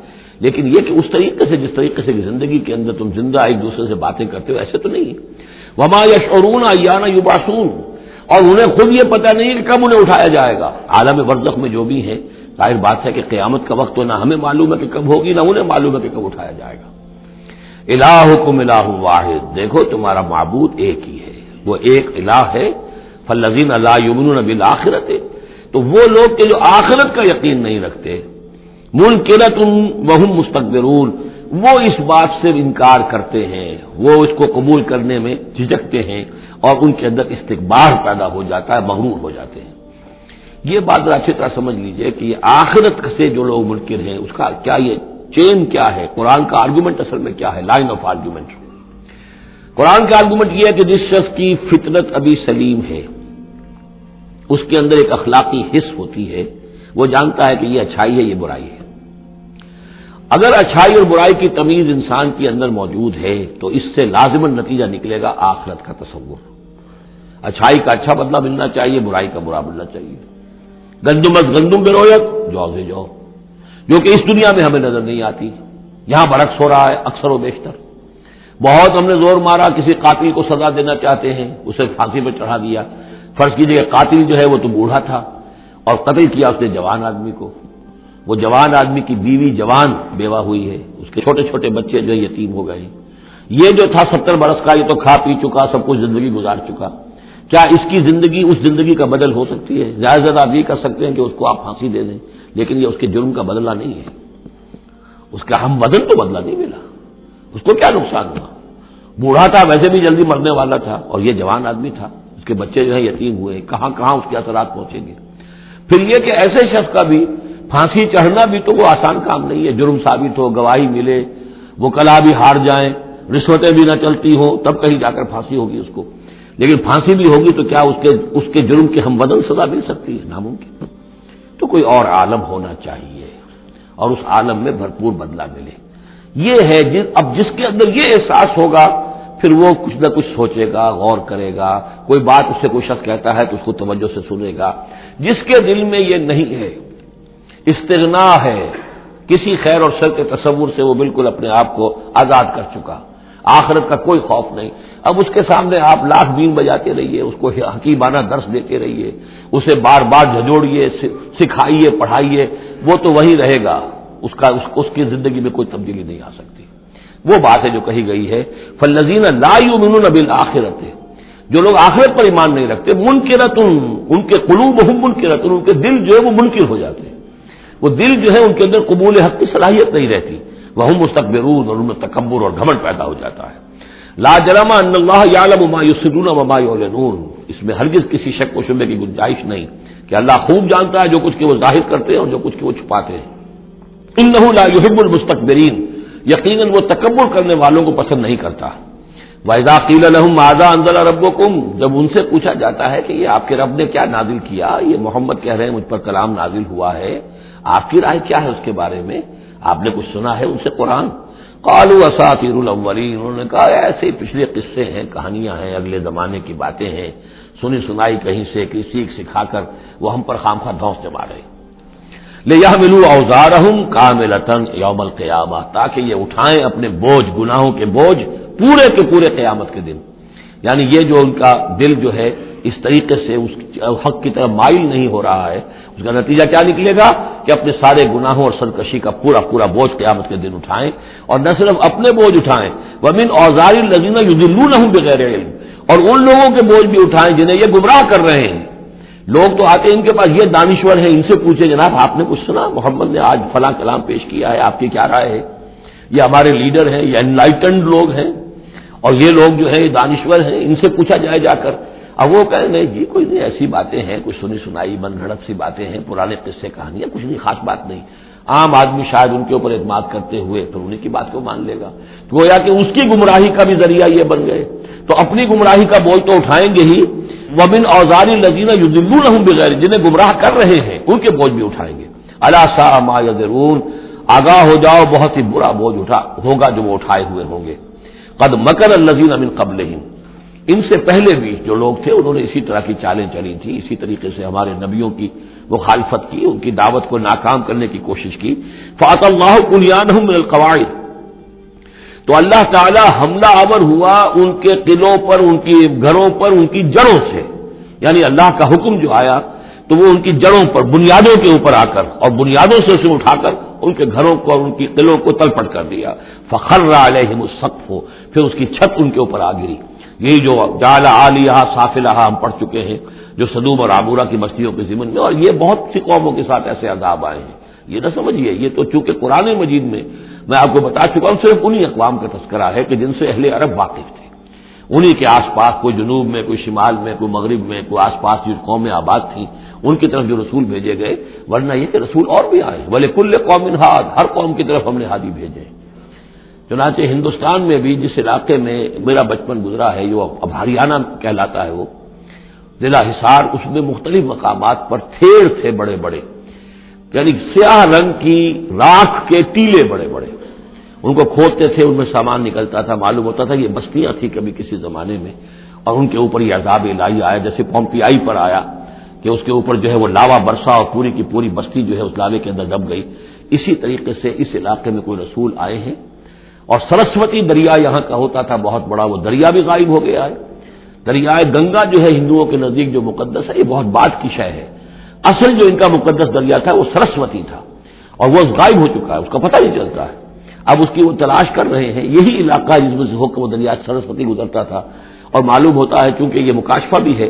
لیکن یہ کہ اس طریقے سے جس طریقے سے زندگی کے اندر تم زندہ ایک دوسرے سے باتیں کرتے ہو ایسے تو نہیں ہے۔ وما یشعرون ایان یبعثون، اور انہیں خود یہ پتہ نہیں کہ کب انہیں اٹھایا جائے گا، عالم برزخ میں جو بھی ہیں، ظاہر بات ہے کہ قیامت کا وقت تو نہ ہمیں معلوم ہے کہ کب ہوگی نہ انہیں معلوم ہے کہ کب اٹھایا جائے گا۔ الہکم الہ واحد، دیکھو تمہارا معبود ایک ہی ہے، وہ ایک الہ ہے۔ فالذین لا یؤمنون بالآخرۃ، تو وہ لوگ کہ جو آخرت کا یقین نہیں رکھتے، منکرۃ وہم مستکبرون، وہ اس بات سے انکار کرتے ہیں، وہ اس کو قبول کرنے میں جھجکتے ہیں اور ان کے اندر استکبار پیدا ہو جاتا ہے، مغرور ہو جاتے ہیں۔ یہ بات اچھی طرح سمجھ لیجئے کہ یہ آخرت سے جو لوگ منکر ہیں اس کا کیا یہ چین کیا ہے، قرآن کا آرگومنٹ اصل میں کیا ہے، لائن آف آرگومنٹ۔ قرآن کا آرگومنٹ یہ ہے کہ جس شخص کی فطرت ابھی سلیم ہے، اس کے اندر ایک اخلاقی حس ہوتی ہے، وہ جانتا ہے کہ یہ اچھائی ہے یہ برائی ہے۔ اگر اچھائی اور برائی کی تمیز انسان کے اندر موجود ہے تو اس سے لازماً نتیجہ نکلے گا آخرت کا تصور، اچھائی کا اچھا بدلہ ملنا چاہیے، برائی کا برا ملنا چاہیے۔ گندم از گندم بے رویت جو سے جو، جو کہ اس دنیا میں ہمیں نظر نہیں آتی، یہاں برعکس ہو رہا ہے اکثر و بیشتر۔ بہت ہم نے زور مارا، کسی قاتل کو سزا دینا چاہتے ہیں، اسے پھانسی پہ چڑھا دیا، فرض کیجیے کہ قاتل جو ہے وہ تو بوڑھا تھا اور قتل کیا اس نے جوان آدمی کو، وہ جوان آدمی کی بیوی جوان بیوہ ہوئی ہے، اس کے چھوٹے چھوٹے بچے جو یتیم ہو گئے، یہ جو تھا 70 برس کا، یہ تو کھا پی چکا، سب کچھ زندگی گزار چکا، کیا اس کی زندگی اس زندگی کا بدل ہو سکتی ہے؟ زیادہ زیادہ آپ یہ کر سکتے ہیں کہ اس کو آپ پھانسی دے دیں، لیکن یہ اس کے جرم کا بدلہ نہیں ہے، اس کا ہم وزن تو بدلہ نہیں ملا، اس کو کیا نقصان ہوا؟ بوڑھا تھا، ویسے بھی جلدی مرنے والا تھا، اور یہ جوان آدمی تھا، اس کے بچے جو ہیں یتیم ہوئے، کہاں کہاں اس کے اثرات پہنچیں گے۔ پھر یہ کہ ایسے شخص کا بھی پھانسی چڑھنا بھی تو وہ آسان کام نہیں ہے، جرم ثابت ہو، گواہی ملے، وکلا بھی ہار جائیں، رشوتیں بھی نہ چلتی ہوں، تب کہیں جا کر پھانسی ہوگی اس کو، لیکن پھانسی بھی ہوگی تو کیا اس کے جرم کی ہم بدل سزا مل سکتی ہے؟ ناممکن۔ تو کوئی اور عالم ہونا چاہیے اور اس عالم میں بھرپور بدلہ ملے، یہ ہے اب جس کے اندر یہ احساس ہوگا پھر وہ کچھ نہ کچھ سوچے گا، غور کرے گا، کوئی بات اس سے کوئی شخص کہتا ہے تو اس کو توجہ سے سنے گا۔ جس کے دل میں یہ نہیں ہے، استغنا ہے، کسی خیر اور شر کے تصور سے وہ بالکل اپنے آپ کو آزاد کر چکا، آخرت کا کوئی خوف نہیں، اب اس کے سامنے آپ لاکھ بین بجاتے رہیے، اس کو حکیمانہ درس دیتے رہیے، اسے بار بار جھجوڑیے، سکھائیے، پڑھائیے، وہ تو وہی رہے گا، اس کی زندگی میں کوئی تبدیلی نہیں آ سکتی۔ وہ بات ہے جو کہی گئی ہے فالذین لا یؤمنون بالآخرۃ، جو لوگ آخرت پر ایمان نہیں رکھتے، منکرۃ، ان کے قلوبہم منکرۃ، ان کے دل جو ہے وہ منکر ہو جاتے ہیں، وہ دل جو ہے ان کے اندر قبول حق کی صلاحیت نہیں رہتی، وہم مستکبرون، اور ان میں تکبر اور گھمنڈ پیدا ہو جاتا ہے۔ لا جرم ان اللہ یعلم ما یسرون وما یعلنون، اس میں ہرگز کسی شک و شبہ کی گنجائش نہیں کہ اللہ خوب جانتا ہے جو کچھ کہ وہ ظاہر کرتے ہیں اور جو کچھ کہ وہ چھپاتے ہیں۔ انہ لا یحب المستکبرین، یقیناً وہ تکبر کرنے والوں کو پسند نہیں کرتا۔ وَإِذَا قِيلَ لَهُمْ مَاذَا أَنزَلَ رَبُّكُمْ، جب ان سے پوچھا جاتا ہے کہ یہ آپ کے رب نے کیا نازل کیا، یہ محمد کہہ رہے ہیں مجھ پر کلام نازل ہوا ہے، آپ کی رائے کیا ہے اس کے بارے میں، آپ نے کچھ سنا ہے ان سے قرآن؟ قالوا اساطیر الاولین، انہوں نے کہا ایسے ہی پچھلے قصے ہیں، کہانیاں ہیں، اگلے زمانے کی باتیں ہیں، سنی سنائی کہیں سے کسی سکھا کر وہ ہم پر خامخواہ دھونس جما رہے۔ لِيَحْمِلُوا أَوْزَارَهُمْ كَامِلَةً يَوْمَ الْقِيَامَةِ، تاکہ یہ اٹھائیں اپنے بوجھ، گناہوں کے بوجھ پورے کے پورے قیامت کے دن۔ یعنی یہ جو ان کا دل جو ہے اس طریقے سے اس حق کی طرف مائل نہیں ہو رہا ہے، اس کا نتیجہ کیا نکلے گا کہ اپنے سارے گناہوں اور سرکشی کا پورا پورا بوجھ قیامت کے دن اٹھائیں، اور نہ صرف اپنے بوجھ اٹھائیں، وَمِنْ أَوْزَارِ الَّذِينَ يُضِلُّونَهُمْ بِغَيْرِ عِلْمٍ، اور ان لوگوں کے بوجھ بھی اٹھائیں جنہیں یہ گمراہ کر رہے ہیں۔ لوگ تو آتے ہیں ان کے پاس، یہ دانشور ہیں، ان سے پوچھے جناب آپ نے کچھ سنا، محمد نے آج فلاں کلام پیش کیا ہے، آپ کی کیا رائے ہے؟ یہ ہمارے لیڈر ہیں، یہ انلائٹنڈ لوگ ہیں، اور یہ لوگ جو ہیں دانشور ہیں، ان سے پوچھا جائے جا کر۔ اب وہ کہیں نہیں جی کوئی نہیں، ایسی باتیں ہیں، کچھ سنی سنائی من گھڑت سی باتیں ہیں، پرانے قصے کہانیاں، کچھ نہیں، خاص بات نہیں۔ عام آدمی شاید ان کے اوپر اعتماد کرتے ہوئے پھر انہیں کی بات کو مان لے گا، تو گویا کہ اس کی گمراہی کا بھی ذریعہ یہ بن گئے، تو اپنی گمراہی کا بوجھ تو اٹھائیں گے ہی، وَمِنْ أَوْزَارِ الَّذِينَ يُضِلُّونَهُمْ بِغَيْرِ، جنہیں گمراہ کر رہے ہیں ان کے بوجھ بھی اٹھائیں گے۔ أَلَا سَاءَ مَا يَزِرُونَ، آگاہ ہو جاؤ بہت ہی برا بوجھ ہوگا جو وہ اٹھائے ہوئے ہوں گے۔ قد مکر الذین من قبلہم، ان سے پہلے بھی جو لوگ تھے انہوں نے اسی طرح کی چالیں چلی تھی، اسی طریقے سے ہمارے نبیوں کی مخالفت کی، ان کی دعوت کو ناکام کرنے کی کوشش کی. فأتی اللہ بنیانہم من القواعد، تو اللہ تعالی حملہ آور ہوا ان کے قلعوں پر، ان کی گھروں پر، ان کی جڑوں سے. یعنی اللہ کا حکم جو آیا تو وہ ان کی جڑوں پر، بنیادوں کے اوپر آ کر، اور بنیادوں سے اسے اٹھا کر ان کے گھروں کو اور ان کی قلعوں کو تلپٹ کر دیا. فخر علیہم السقف، پھر اس کی چھت ان کے اوپر آ گری. یہی جو جعل عالیہا سافلہا ہم پڑھ چکے ہیں، جو سدوم اور عمورہ کی بستیوں کے ضمن میں، اور یہ بہت سی قوموں کے ساتھ ایسے عذاب آئے ہیں. یہ نہ سمجھیے، یہ تو چونکہ قرآن مجید میں آپ کو بتا چکا ہوں، صرف انہی اقوام کا تذکرہ ہے کہ جن سے اہل عرب واقف تھے. انہی کے آس پاس، کوئی جنوب میں، کوئی شمال میں، کوئی مغرب میں، کوئی آس پاس جو قومیں آباد تھیں، ان کی طرف جو رسول بھیجے گئے. ورنہ یہ کہ رسول اور بھی آئے، وَلِكُلِّ قَوْمٍ ہاد، ہر قوم کی طرف ہم نے ہادی بھیجے. چنانچہ ہندوستان میں بھی جس علاقے میں میرا بچپن گزرا ہے، جو اب ہریانہ کہلاتا ہے، وہ ضلع حصار، اس میں مختلف مقامات پر تھیڑ تھے بڑے بڑے، یعنی سیاہ رنگ کی راکھ کے ٹیلے بڑے بڑے. ان کو کھودتے تھے، ان میں سامان نکلتا تھا، معلوم ہوتا تھا یہ بستیاں تھیں کبھی کسی زمانے میں، اور ان کے اوپر یہ عذاب الہی آیا، جیسے پومپیائی پر آیا کہ اس کے اوپر جو ہے وہ لاوا برسا اور پوری کی پوری بستی جو ہے اس لاوے کے اندر دب گئی. اسی طریقے سے اس علاقے میں کوئی رسول آئے ہیں. اور سرسوتی دریا یہاں کا ہوتا تھا بہت بڑا، وہ دریا بھی غائب ہو گیا ہے. دریائے گنگا جو ہے ہندوؤں کے نزدیک جو مقدس ہے، یہ بہت بعد کی شے ہے. اصل جو ان کا مقدس دریا تھا وہ سرسوتی تھا، اور وہ غائب ہو چکا ہے، اس کا پتہ نہیں چلتا ہے. اب اس کی وہ تلاش کر رہے ہیں. یہی علاقہ جس میں سے ہو کر وہ دریا سرسوتی گزرتا تھا. اور معلوم ہوتا ہے چونکہ یہ مکاشفہ بھی ہے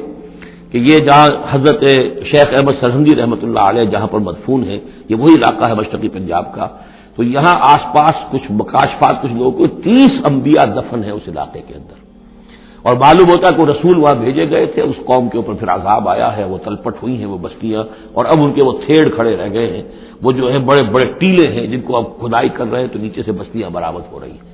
کہ یہ جہاں حضرت شیخ احمد سرہندی رحمۃ اللہ علیہ جہاں پر مدفون ہے، یہ وہی علاقہ ہے مشرقی پنجاب کا. تو یہاں آس پاس کچھ مکاشفات، کچھ لوگوں کو 30 انبیاء دفن ہیں اس علاقے کے اندر. اور معلوم ہوتا ہے کہ رسول وہاں بھیجے گئے تھے، اس قوم کے اوپر پھر عذاب آیا ہے، وہ تلپٹ ہوئی ہیں وہ بستیاں، اور اب ان کے وہ تھیڑ کھڑے رہ گئے ہیں. وہ جو ہے بڑے بڑے ٹیلے ہیں جن کو اب کھدائی کر رہے ہیں تو نیچے سے بستیاں برآمد ہو رہی ہیں.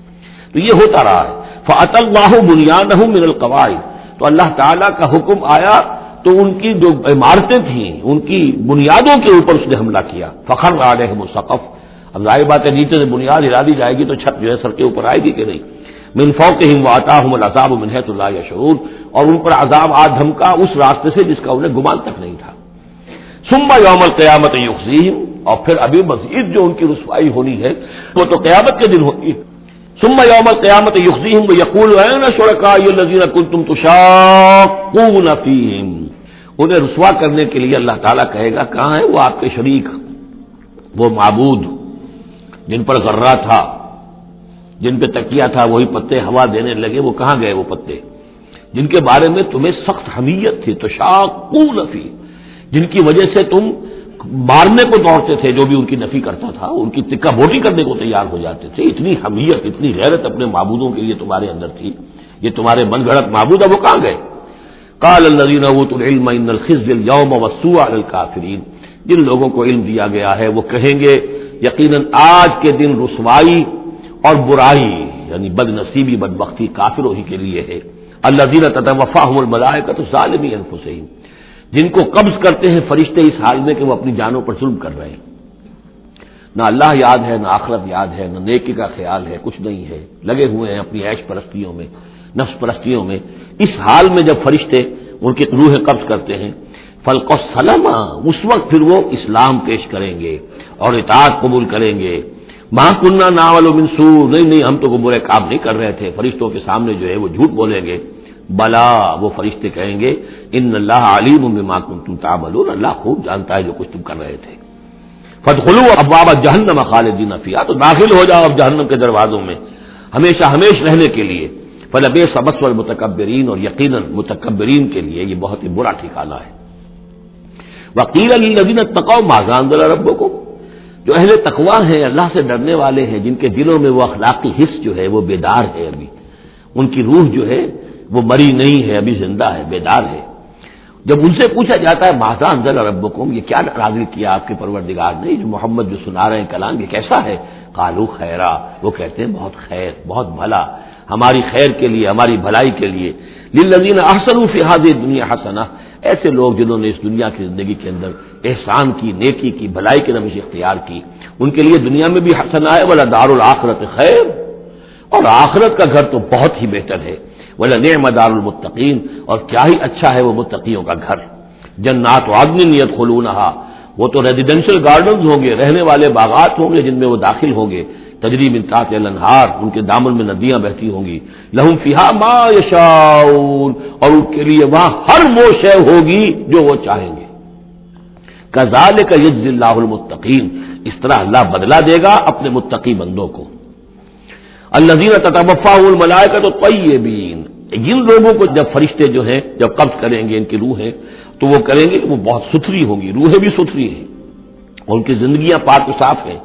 تو یہ ہوتا رہا ہے. فأتی اللہ بنیانہم من القواعد، تو اللہ تعالیٰ کا حکم آیا تو ان کی جو عمارتیں تھیں ان کی بنیادوں کے اوپر اس نے حملہ کیا. فخر علیہم السقف، اب ظاہر بات ہے نیچے سے بنیاد ہلا دی جائے گی تو چھت جو ہے سر کے اوپر آئے گی کہ نہیں. من فوقہم واتاہم العذاب من حیث لا یشعرون، اور ان پر عذاب آ دھمکا اس راستے سے جس کا انہیں گمان تک نہیں تھا. ثم یوم القیامت یخزیہم، اور پھر ابھی مزید جو ان کی رسوائی ہونی ہے وہ تو قیامت کے دن ہوگی. ثم یوم القیامت یخزیہم ویقول این شرکائی الذین کنتم تشاقون فیہم، انہیں رسوا کرنے کے لیے اللہ تعالیٰ کہے گا کہاں ہے وہ آپ کے شریک، وہ معبود جن پر غرہ تھا، جن پہ تکیہ تھا، وہی پتے ہوا دینے لگے، وہ کہاں گئے وہ پتے جن کے بارے میں تمہیں سخت حمیت تھی. تشاقون فیہ، جن کی وجہ سے تم مارنے کو دوڑتے تھے، جو بھی ان کی نفی کرتا تھا ان کی تکہ بوٹی کرنے کو تیار ہو جاتے تھے. اتنی حمیت، اتنی غیرت اپنے معبودوں کے لیے تمہارے اندر تھی. یہ تمہارے من گھڑت معبود ہے، وہ کہاں گئے؟ قال الذین اوتوا العلم ان الخزي اليوم والسوء على الكافرین، جن لوگوں کو علم دیا گیا ہے وہ کہیں گے یقیناً آج کے دن رسوائی اور برائی یعنی بد نصیبی بدبختی کافروں ہی کے لیے ہے. الذین تتوفاهم الملائکۃ ظالمی انفسہم، جن کو قبض کرتے ہیں فرشتے اس حال میں کہ وہ اپنی جانوں پر ظلم کر رہے ہیں. نہ اللہ یاد ہے، نہ آخرت یاد ہے، نہ نیکی کا خیال ہے، کچھ نہیں ہے، لگے ہوئے ہیں اپنی عیش پرستیوں میں، نفس پرستیوں میں. اس حال میں جب فرشتے ان کی روحیں قبض کرتے ہیں، فلقوا السلام، اس وقت پھر وہ اسلام پیش کریں گے اور اطاعت قبول کریں گے. ما کننا نعمل من سوء، نہیں ہم تو کوئی برے کام نہیں کر رہے تھے. فرشتوں کے سامنے جو ہے وہ جھوٹ بولیں گے. بلا، وہ فرشتے کہیں گے ان اللہ علیم بما کنتم تعملون، اللہ خوب جانتا ہے جو کچھ تم کر رہے تھے. فادخلوا ابواب جہنم خالدین فیہا، تو داخل ہو جاؤ اب جہنم کے دروازوں میں ہمیشہ ہمیش رہنے کے لیے. فلبئس مثوى المتکبرین، اور یقیناً متکبرین کے لیے یہ بہت ہی برا ٹھکانہ ہے. وقیل للذین اتقوا ماذا انزل ربکم، جو اہل تقوی ہیں، اللہ سے ڈرنے والے ہیں، جن کے دلوں میں وہ اخلاقی حس جو ہے وہ بیدار ہے، ابھی ان کی روح جو ہے وہ مری نہیں ہے، ابھی زندہ ہے، بیدار ہے. جب ان سے پوچھا جاتا ہے ماذا انزل ربکم، یہ کیا نازل کیا آپ کے پروردگار نے، جو محمد جو سنا رہے ہیں کلام یہ کیسا ہے؟ قالوا خیرا، وہ کہتے ہیں بہت خیر، بہت بھلا، ہماری خیر کے لیے، ہماری بھلائی کے لیے. للذین احسنوا فی ھذہ الدنیا حسنہ، ایسے لوگ جنہوں نے اس دنیا کی زندگی کے اندر احسان کی، نیکی کی، بھلائی کی روش اختیار کی، ان کے لیے دنیا میں بھی حسنہ ہے، ولدار الآخرۃ خیر، اور آخرت کا گھر تو بہت ہی بہتر ہے، وَلَنِعْمَ دَارُ الْمُتَّقِينَ، اور کیا ہی اچھا ہے وہ متقیوں کا گھر، جنات عدن يدخلونها، وہ تو ریزیڈینشل گارڈنز ہوں گے، رہنے والے باغات ہوں گے جن میں وہ داخل ہوں گے، تجری من تحتها الانہار، ان کے دامن میں ندیاں بہتی ہوں گی، لہم فیہا ما یشاؤون، اور ان کے لیے وہاں ہر وہ شے ہوگی جو وہ چاہیں گے، کذالک یجزی اللہ المتقین، اس طرح اللہ بدلہ دے گا اپنے متقی بندوں کو، الذین تتوفاهم الملائکۃ الطیبین، جن لوگوں کو جب فرشتے جو ہیں جب قبض کریں گے ان کی روحیں تو وہ کریں گے کہ وہ بہت ستھری ہوں گی، روحیں بھی ستھری ہیں اور ان کی زندگیاں پاک و صاف ہیں،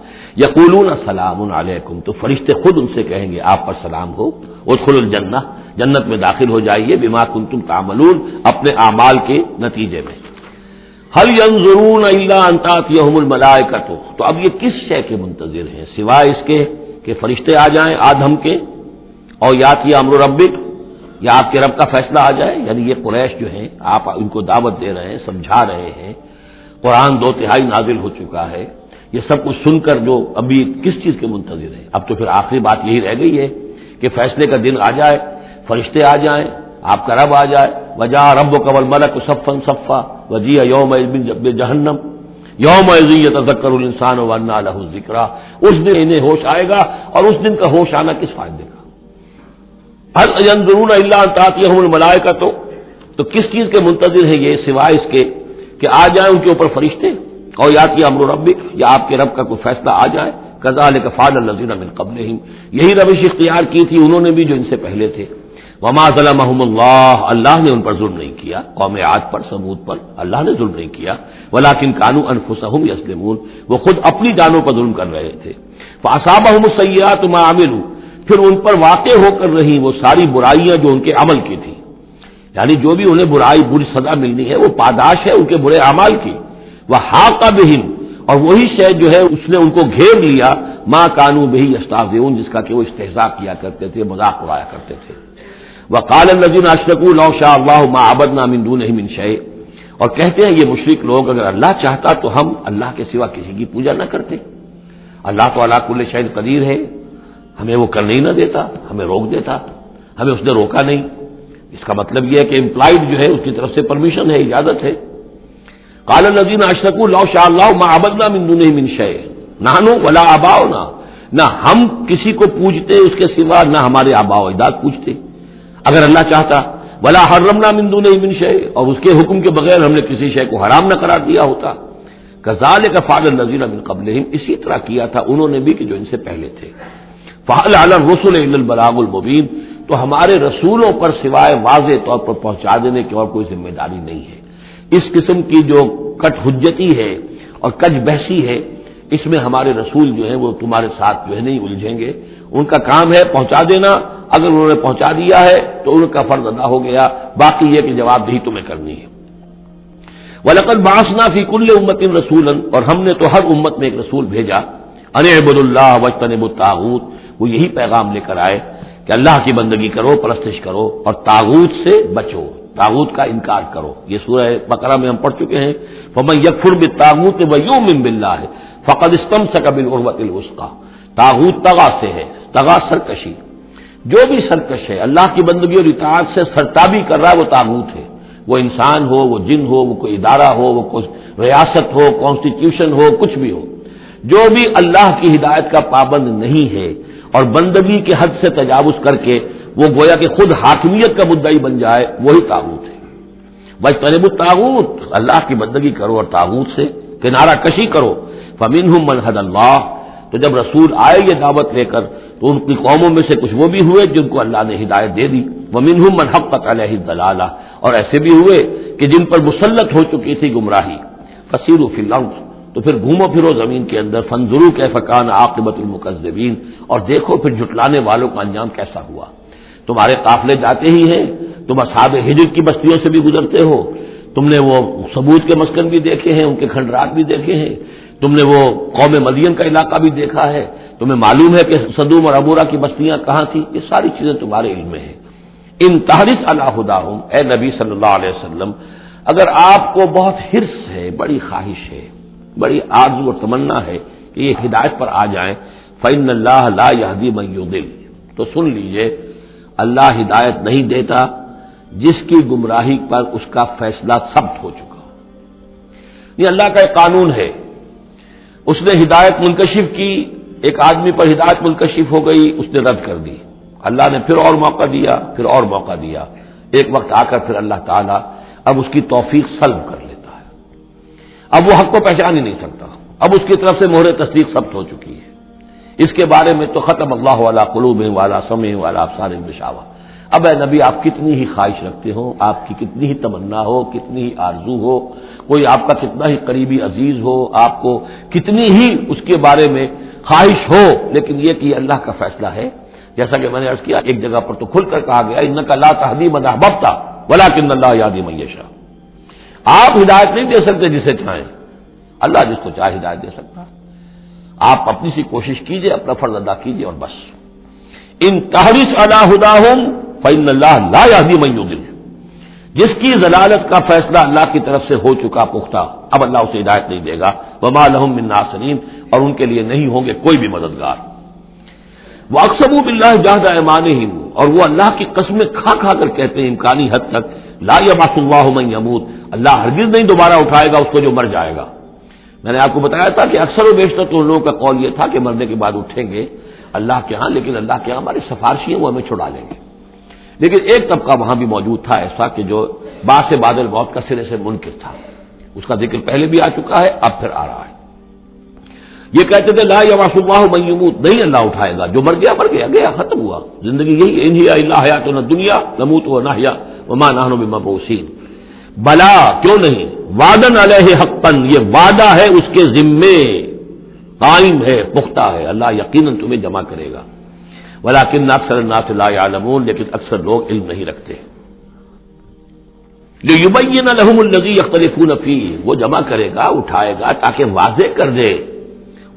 یقولون سلام علیکم، تو فرشتے خود ان سے کہیں گے آپ پر سلام ہو، ادخلوا الجنہ، جنت میں داخل ہو جائیے، بما کنتم تعملون، اپنے اعمال کے نتیجے میں، هل ينظرون الا ان تاتيهم الملائکۃ، تو اب یہ کس شے کے منتظر ہیں سوائے اس کے کہ فرشتے آ جائیں آدم کے، اور یاتی امر ربک، یا آپ کے رب کا فیصلہ آ جائے، یعنی یہ قریش جو ہیں آپ ان کو دعوت دے رہے ہیں، سمجھا رہے ہیں، قرآن 2/3 نازل ہو چکا ہے، یہ سب کچھ سن کر جو ابھی کس چیز کے منتظر ہیں؟ اب تو پھر آخری بات یہی رہ گئی ہے کہ فیصلے کا دن آ جائے، فرشتے آ جائیں، آپ کا رب آ جائے، وجاء ربک والملک صفا صفا وجیء یومئذ بجہنم یومئذ یتذکر الانسان وانى له الذکریٰ، اس دن انہیں ہوش آئے گا، اور اس دن کا ہوش آنا کس فائدے کا؟ هل ينظرون الا ان تاتيهم الملائکۃ، تو کس چیز کے منتظر ہیں یہ سوائے اس کے کہ آ جائیں ان کے اوپر فرشتے، اور یاتی امر ربک، یا آپ کے رب کا کوئی فیصلہ آ جائے، کذالک فعل الذین من قبلہم، یہی روش اختیار کی تھی انہوں نے بھی جو ان سے پہلے تھے، وما ظلمهم اللہ، اللہ نے ان پر ظلم نہیں کیا، قوم عاد پر ثمود پر اللہ نے ظلم نہیں کیا، ولکن كانوا انفسهم یظلمون، وہ خود اپنی جانوں پر ظلم کر رہے تھے، فاصابهم السیئات ما عملوا، پھر ان پر واقع ہو کر رہی وہ ساری برائیاں جو ان کے عمل کی تھی، یعنی جو بھی انہیں بری سزا ملنی ہے وہ پاداش ہے ان کے برے اعمال کی، وحاق بہم، اور وہی شے جو ہے اس نے ان کو گھیر لیا، ما كانوا به یستهزئون، جس کا کہ وہ استہزاء کیا کرتے تھے، مذاق اڑایا کرتے تھے، وقال الذين اشركوا لو شاء الله ما عبدنا من دونه من شيء، اور کہتے ہیں یہ مشرک لوگ اگر اللہ چاہتا تو ہم اللہ کے سوا کسی کی پوجا نہ کرتے، اللہ تو علی کل شیء قدیر ہے، ہمیں وہ کرنے ہی نہ دیتا، ہمیں روک دیتا، ہمیں اس نے روکا نہیں، اس کا مطلب یہ ہے کہ امپلائڈ جو ہے اس کی طرف سے پرمیشن ہے، اجازت ہے، قال الذين اشركوا لو شاء الله ما عبدنا من دونه من شيء نحن ولا آباؤنا، نہ ہم کسی کو پوجتے اس کے سوا، نہ ہمارے آباء و اجداد پوجتے، اگر اللہ چاہتا، ولا حرمنا من دونه من شيء، اور اس کے حکم کے بغیر ہم نے کسی شے کو حرام نہ قرار دیا ہوتا، كذلك فعل الذين من قبلهم، اسی طرح کیا تھا انہوں نے بھی کہ جو ان سے پہلے تھے، فهل على الرسل الا البلاغ المبين، تو ہمارے رسولوں پر سوائے واضح طور پر پہنچا دینے کی اور کوئی ذمہ داری نہیں ہے، اس قسم کی جو کٹ حجتی ہے اور کج بحثی ہے، اس میں ہمارے رسول جو ہیں وہ تمہارے ساتھ جو ہے نہیں الجھیں گے، ان کا کام ہے پہنچا دینا، اگر انہوں نے پہنچا دیا ہے تو ان کا فرض ادا ہو گیا، باقی یہ کہ جواب دہی تمہیں کرنی ہے، وَلَقَدْ بَعَثْنَا فِي كُلِّ أُمَّةٍ رَسُولًا، اور ہم نے تو ہر امت میں ایک رسول بھیجا، أَنِ اعْبُدُوا اللَّهَ وَاجْتَنِبُوا الطَّاغُوتَ، وہ یہی پیغام لے کر آئے کہ اللہ کی بندگی کرو، پرستش کرو، اور طاغوت سے بچو، طاغوت کا انکار کرو، یہ سورہ بقرہ میں ہم پڑھ چکے ہیں، فَمَن يَكْفُرْ بِالطَّاغُوتِ وَيُؤْمِن بِاللَّهِ فَقَدِ اسْتَمْسَكَ بِالْعُرْوَةِ الْوُثْقَىٰ، طاغوت طغا سے ہے، طغا سرکشی، جو بھی سرکش ہے اللہ کی بندگی اور اطاعت سے سرتابی کر رہا ہے وہ طاغوت ہے، وہ انسان ہو، وہ جن ہو، وہ کوئی ادارہ ہو، وہ کوئی ریاست ہو، کانسٹیٹیوشن ہو، کچھ بھی ہو، جو بھی اللہ کی ہدایت کا پابند نہیں ہے اور بندگی کے حد سے تجاوز کر کے وہ گویا کہ خود حاکمیت کا مدعی بن جائے، وہی طاغوت ہے، وَاجْتَنِبُوا الطَّاغُوتَ، اللہ کی بندگی کرو اور طاغوت سے کنارہ کشی کرو، فَمِنْهُمْ مَنْ هَدَى اللَّهُ، تو جب رسول آئے یہ دعوت لے کر تو ان کی قوموں میں سے کچھ وہ بھی ہوئے جن کو اللہ نے ہدایت دے دی، وَمِنْهُمْ مَنْ حَقَّتْ عَلَيْهِ الضَّلَالَةُ، اور ایسے بھی ہوئے کہ جن پر مسلط ہو چکی تھی گمراہی، فَسِيرُوا فِي الْأَرْضِ، تو پھر گھومو پھرو زمین کے اندر، فَانظُرُوا كَيْفَ كَانَ عَاقِبَةُ الْمُكَذِّبِينَ، اور دیکھو پھر جھٹلانے والوں کا انجام کیسا ہوا، تمہارے قافلے جاتے ہی ہیں، تم اصحاب ہجر کی بستیوں سے بھی گزرتے ہو، تم نے وہ ثمود کے مسکن بھی دیکھے ہیں، ان کے کھنڈرات بھی دیکھے ہیں، تم نے وہ قوم مدین کا علاقہ بھی دیکھا ہے، تمہیں معلوم ہے کہ صدوم اور عبورہ کی بستیاں کہاں تھیں، یہ ساری چیزیں تمہارے علم میں ہیں، ان تحرص علی ہداہم، اے نبی صلی اللہ علیہ وسلم، اگر آپ کو بہت حرص ہے، بڑی خواہش ہے، بڑی آرزو اور تمنا ہے کہ یہ ہدایت پر آ جائیں، فإن اللہ لا یہدی من یضل، تو سن لیجئے اللہ ہدایت نہیں دیتا جس کی گمراہی پر اس کا فیصلہ ثبت ہو چکا. یہ اللہ کا ایک قانون ہے. اس نے ہدایت منکشف کی، ایک آدمی پر ہدایت منکشف ہو گئی، اس نے رد کر دی. اللہ نے پھر اور موقع دیا، پھر اور موقع دیا. ایک وقت آ کر پھر اللہ تعالیٰ اب اس کی توفیق سلب کر لیتا ہے. اب وہ حق کو پہچان ہی نہیں سکتا. اب اس کی طرف سے مہر تصدیق ثبت ہو چکی ہے. اس کے بارے میں تو ختم اللہ علی قلوبہم وعلی سمعہم وعلی ابصارہم غشاوہ. اب اے نبی آپ کتنی ہی خواہش رکھتے ہو، آپ کی کتنی ہی تمنا ہو، کتنی ہی آرزو ہو، کوئی آپ کا کتنا ہی قریبی عزیز ہو، آپ کو کتنی ہی اس کے بارے میں خواہش ہو، لیکن یہ کہ یہ اللہ کا فیصلہ ہے. جیسا کہ میں نے عرض کیا، ایک جگہ پر تو کھل کر کہا گیا انک لا تہدی من احببت ولکن اللہ یہدی من یشاء. آپ ہدایت نہیں دے سکتے جسے چاہیں، اللہ جس کو چاہے ہدایت دے سکتا. آپ اپنی سی کوشش کیجئے، اپنا فرض ادا کیجئے اور بس. ان تحرص علی ہداہم فإن اللہ لا یہدی من یضل. جس کی ضلالت کا فیصلہ اللہ کی طرف سے ہو چکا پختہ، اب اللہ اسے ہدایت نہیں دے گا. وما لہم من ناصرین، اور ان کے لیے نہیں ہوں گے کوئی بھی مددگار. وَأَقْسَمُوا بِاللَّهِ جَهْدَ أَيْمَانِهِمْ، اور وہ اللہ کی قسمیں کھا کھا کر کہتے ہیں امکانی حد تک، لا يبعث الله من يموت، اللہ ہرگز نہیں دوبارہ اٹھائے گا اس کو جو مر جائے گا. میں نے آپ کو بتایا تھا کہ اکثر و بیشتر تو ان لوگوں کا قول یہ تھا کہ مرنے کے بعد اٹھیں گے اللہ کے ہاں، لیکن اللہ کے ہاں ہمارے سفارشی ہیں، وہ ہمیں چھڑا لیں گے. لیکن ایک طبقہ وہاں بھی موجود تھا ایسا کہ جو بعد الموت کا سرے سے منکر تھا. اس کا ذکر پہلے بھی آ چکا ہے، اب پھر آ رہا ہے. یہ کہتے تھے لا یبعث اللہ من یموت، نہیں اللہ اٹھائے گا، جو مر گیا مر گیا، گیا ختم ہوا، زندگی یہی ان ہی الا حیاتنا الدنیا نموت ونحیا وما نحن بمبعوثین. بلا، کیوں نہیں، وعدن علیہ حقا، یہ وعدہ ہے اس کے ذمے، قائم ہے، پختہ ہے، اللہ یقیناً تمہیں جمع کرے گا. ولکن اکثر الناس لا یعلمون، لیکن اکثر لوگ علم نہیں رکھتے. لیبین لهم الذی یختلفون فیہ، وہ جمع کرے گا، اٹھائے گا تاکہ واضح کر دے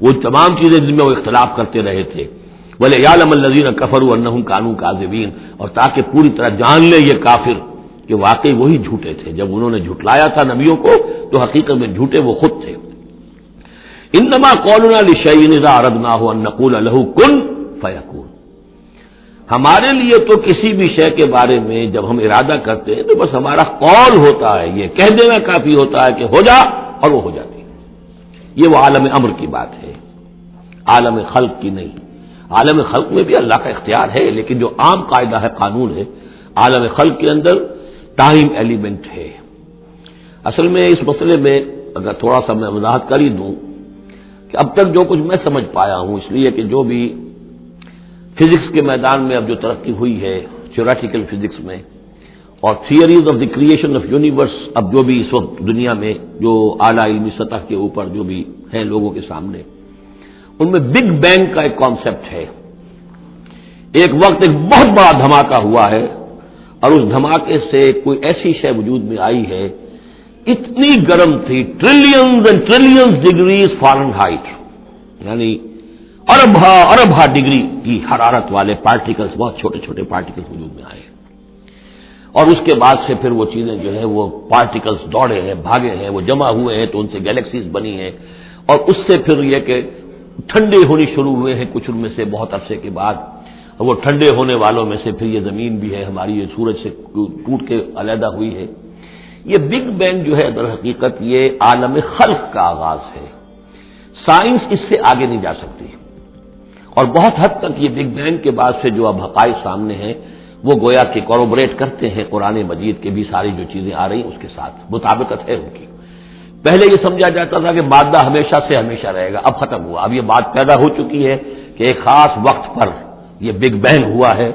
وہ تمام چیزیں جن میں وہ اختلاف کرتے رہے تھے. ولیعلم الذین کفروا انہم کانوا کاذبین، اور تاکہ پوری طرح جان لے یہ کافر کہ واقعی وہی جھوٹے تھے. جب انہوں نے جھٹلایا تھا نبیوں کو تو حقیقت میں جھوٹے وہ خود تھے. انما قولنا لشیء اذا اردناه ان نقول له کن فیکون، ہمارے لیے تو کسی بھی شے کے بارے میں جب ہم ارادہ کرتے ہیں تو بس ہمارا قول ہوتا ہے، یہ کہہ دینا کافی ہوتا ہے کہ ہو جا، اور وہ ہو جاتی ہے. یہ وہ عالم امر کی بات ہے، عالم خلق کی نہیں. عالم خلق میں بھی اللہ کا اختیار ہے، لیکن جو عام قاعدہ ہے، قانون ہے، عالم خلق کے اندر ٹائم ایلیمنٹ ہے. اصل میں اس مسئلے میں اگر تھوڑا سا میں وضاحت کر ہی دوں کہ اب تک جو کچھ میں سمجھ پایا ہوں، اس لیے کہ جو بھی فزکس کے میدان میں اب جو ترقی ہوئی ہے، تھیوریٹیکل فزکس میں، اور theories of the creation of universe, اب جو بھی اس وقت دنیا میں جو اعلیٰ علمی سطح کے اوپر جو بھی ہیں لوگوں کے سامنے، ان میں بگ بینگ کا ایک کانسیپٹ ہے. ایک وقت ایک بہت بڑا دھماکہ ہوا ہے، اور اس دھماکے سے کوئی ایسی شے وجود میں آئی ہے، اتنی گرم تھی، trillions and trillions degrees foreign height, یعنی اربھا ڈگری کی حرارت والے پارٹیکلز، بہت چھوٹے چھوٹے پارٹیکلز وجود میں آئے. اور اس کے بعد سے پھر وہ چیزیں جو ہیں وہ پارٹیکلز دوڑے ہیں، بھاگے ہیں، وہ جمع ہوئے ہیں تو ان سے گیلیکسیز بنی ہیں. اور اس سے پھر یہ کہ ٹھنڈے ہونی شروع ہوئے ہیں کچھ ان میں سے بہت عرصے کے بعد. اور وہ ٹھنڈے ہونے والوں میں سے پھر یہ زمین بھی ہے ہماری، یہ سورج سے ٹوٹ کے علیحدہ ہوئی ہے. یہ بگ بینگ جو ہے در حقیقت یہ عالم خلق کا آغاز ہے. سائنس اس سے آگے نہیں جا سکتی، اور بہت حد تک یہ بگ بینگ کے بعد سے جو اب حقائق سامنے ہیں وہ گویا کہ کوروبریٹ کرتے ہیں قرآن مجید کے بھی ساری جو چیزیں آ رہی ہیں اس کے ساتھ مطابقت ہے ان کی. پہلے یہ سمجھا جاتا تھا کہ مادہ ہمیشہ سے ہمیشہ رہے گا، اب ختم ہوا. اب یہ بات پیدا ہو چکی ہے کہ ایک خاص وقت پر یہ بگ بینگ ہوا ہے،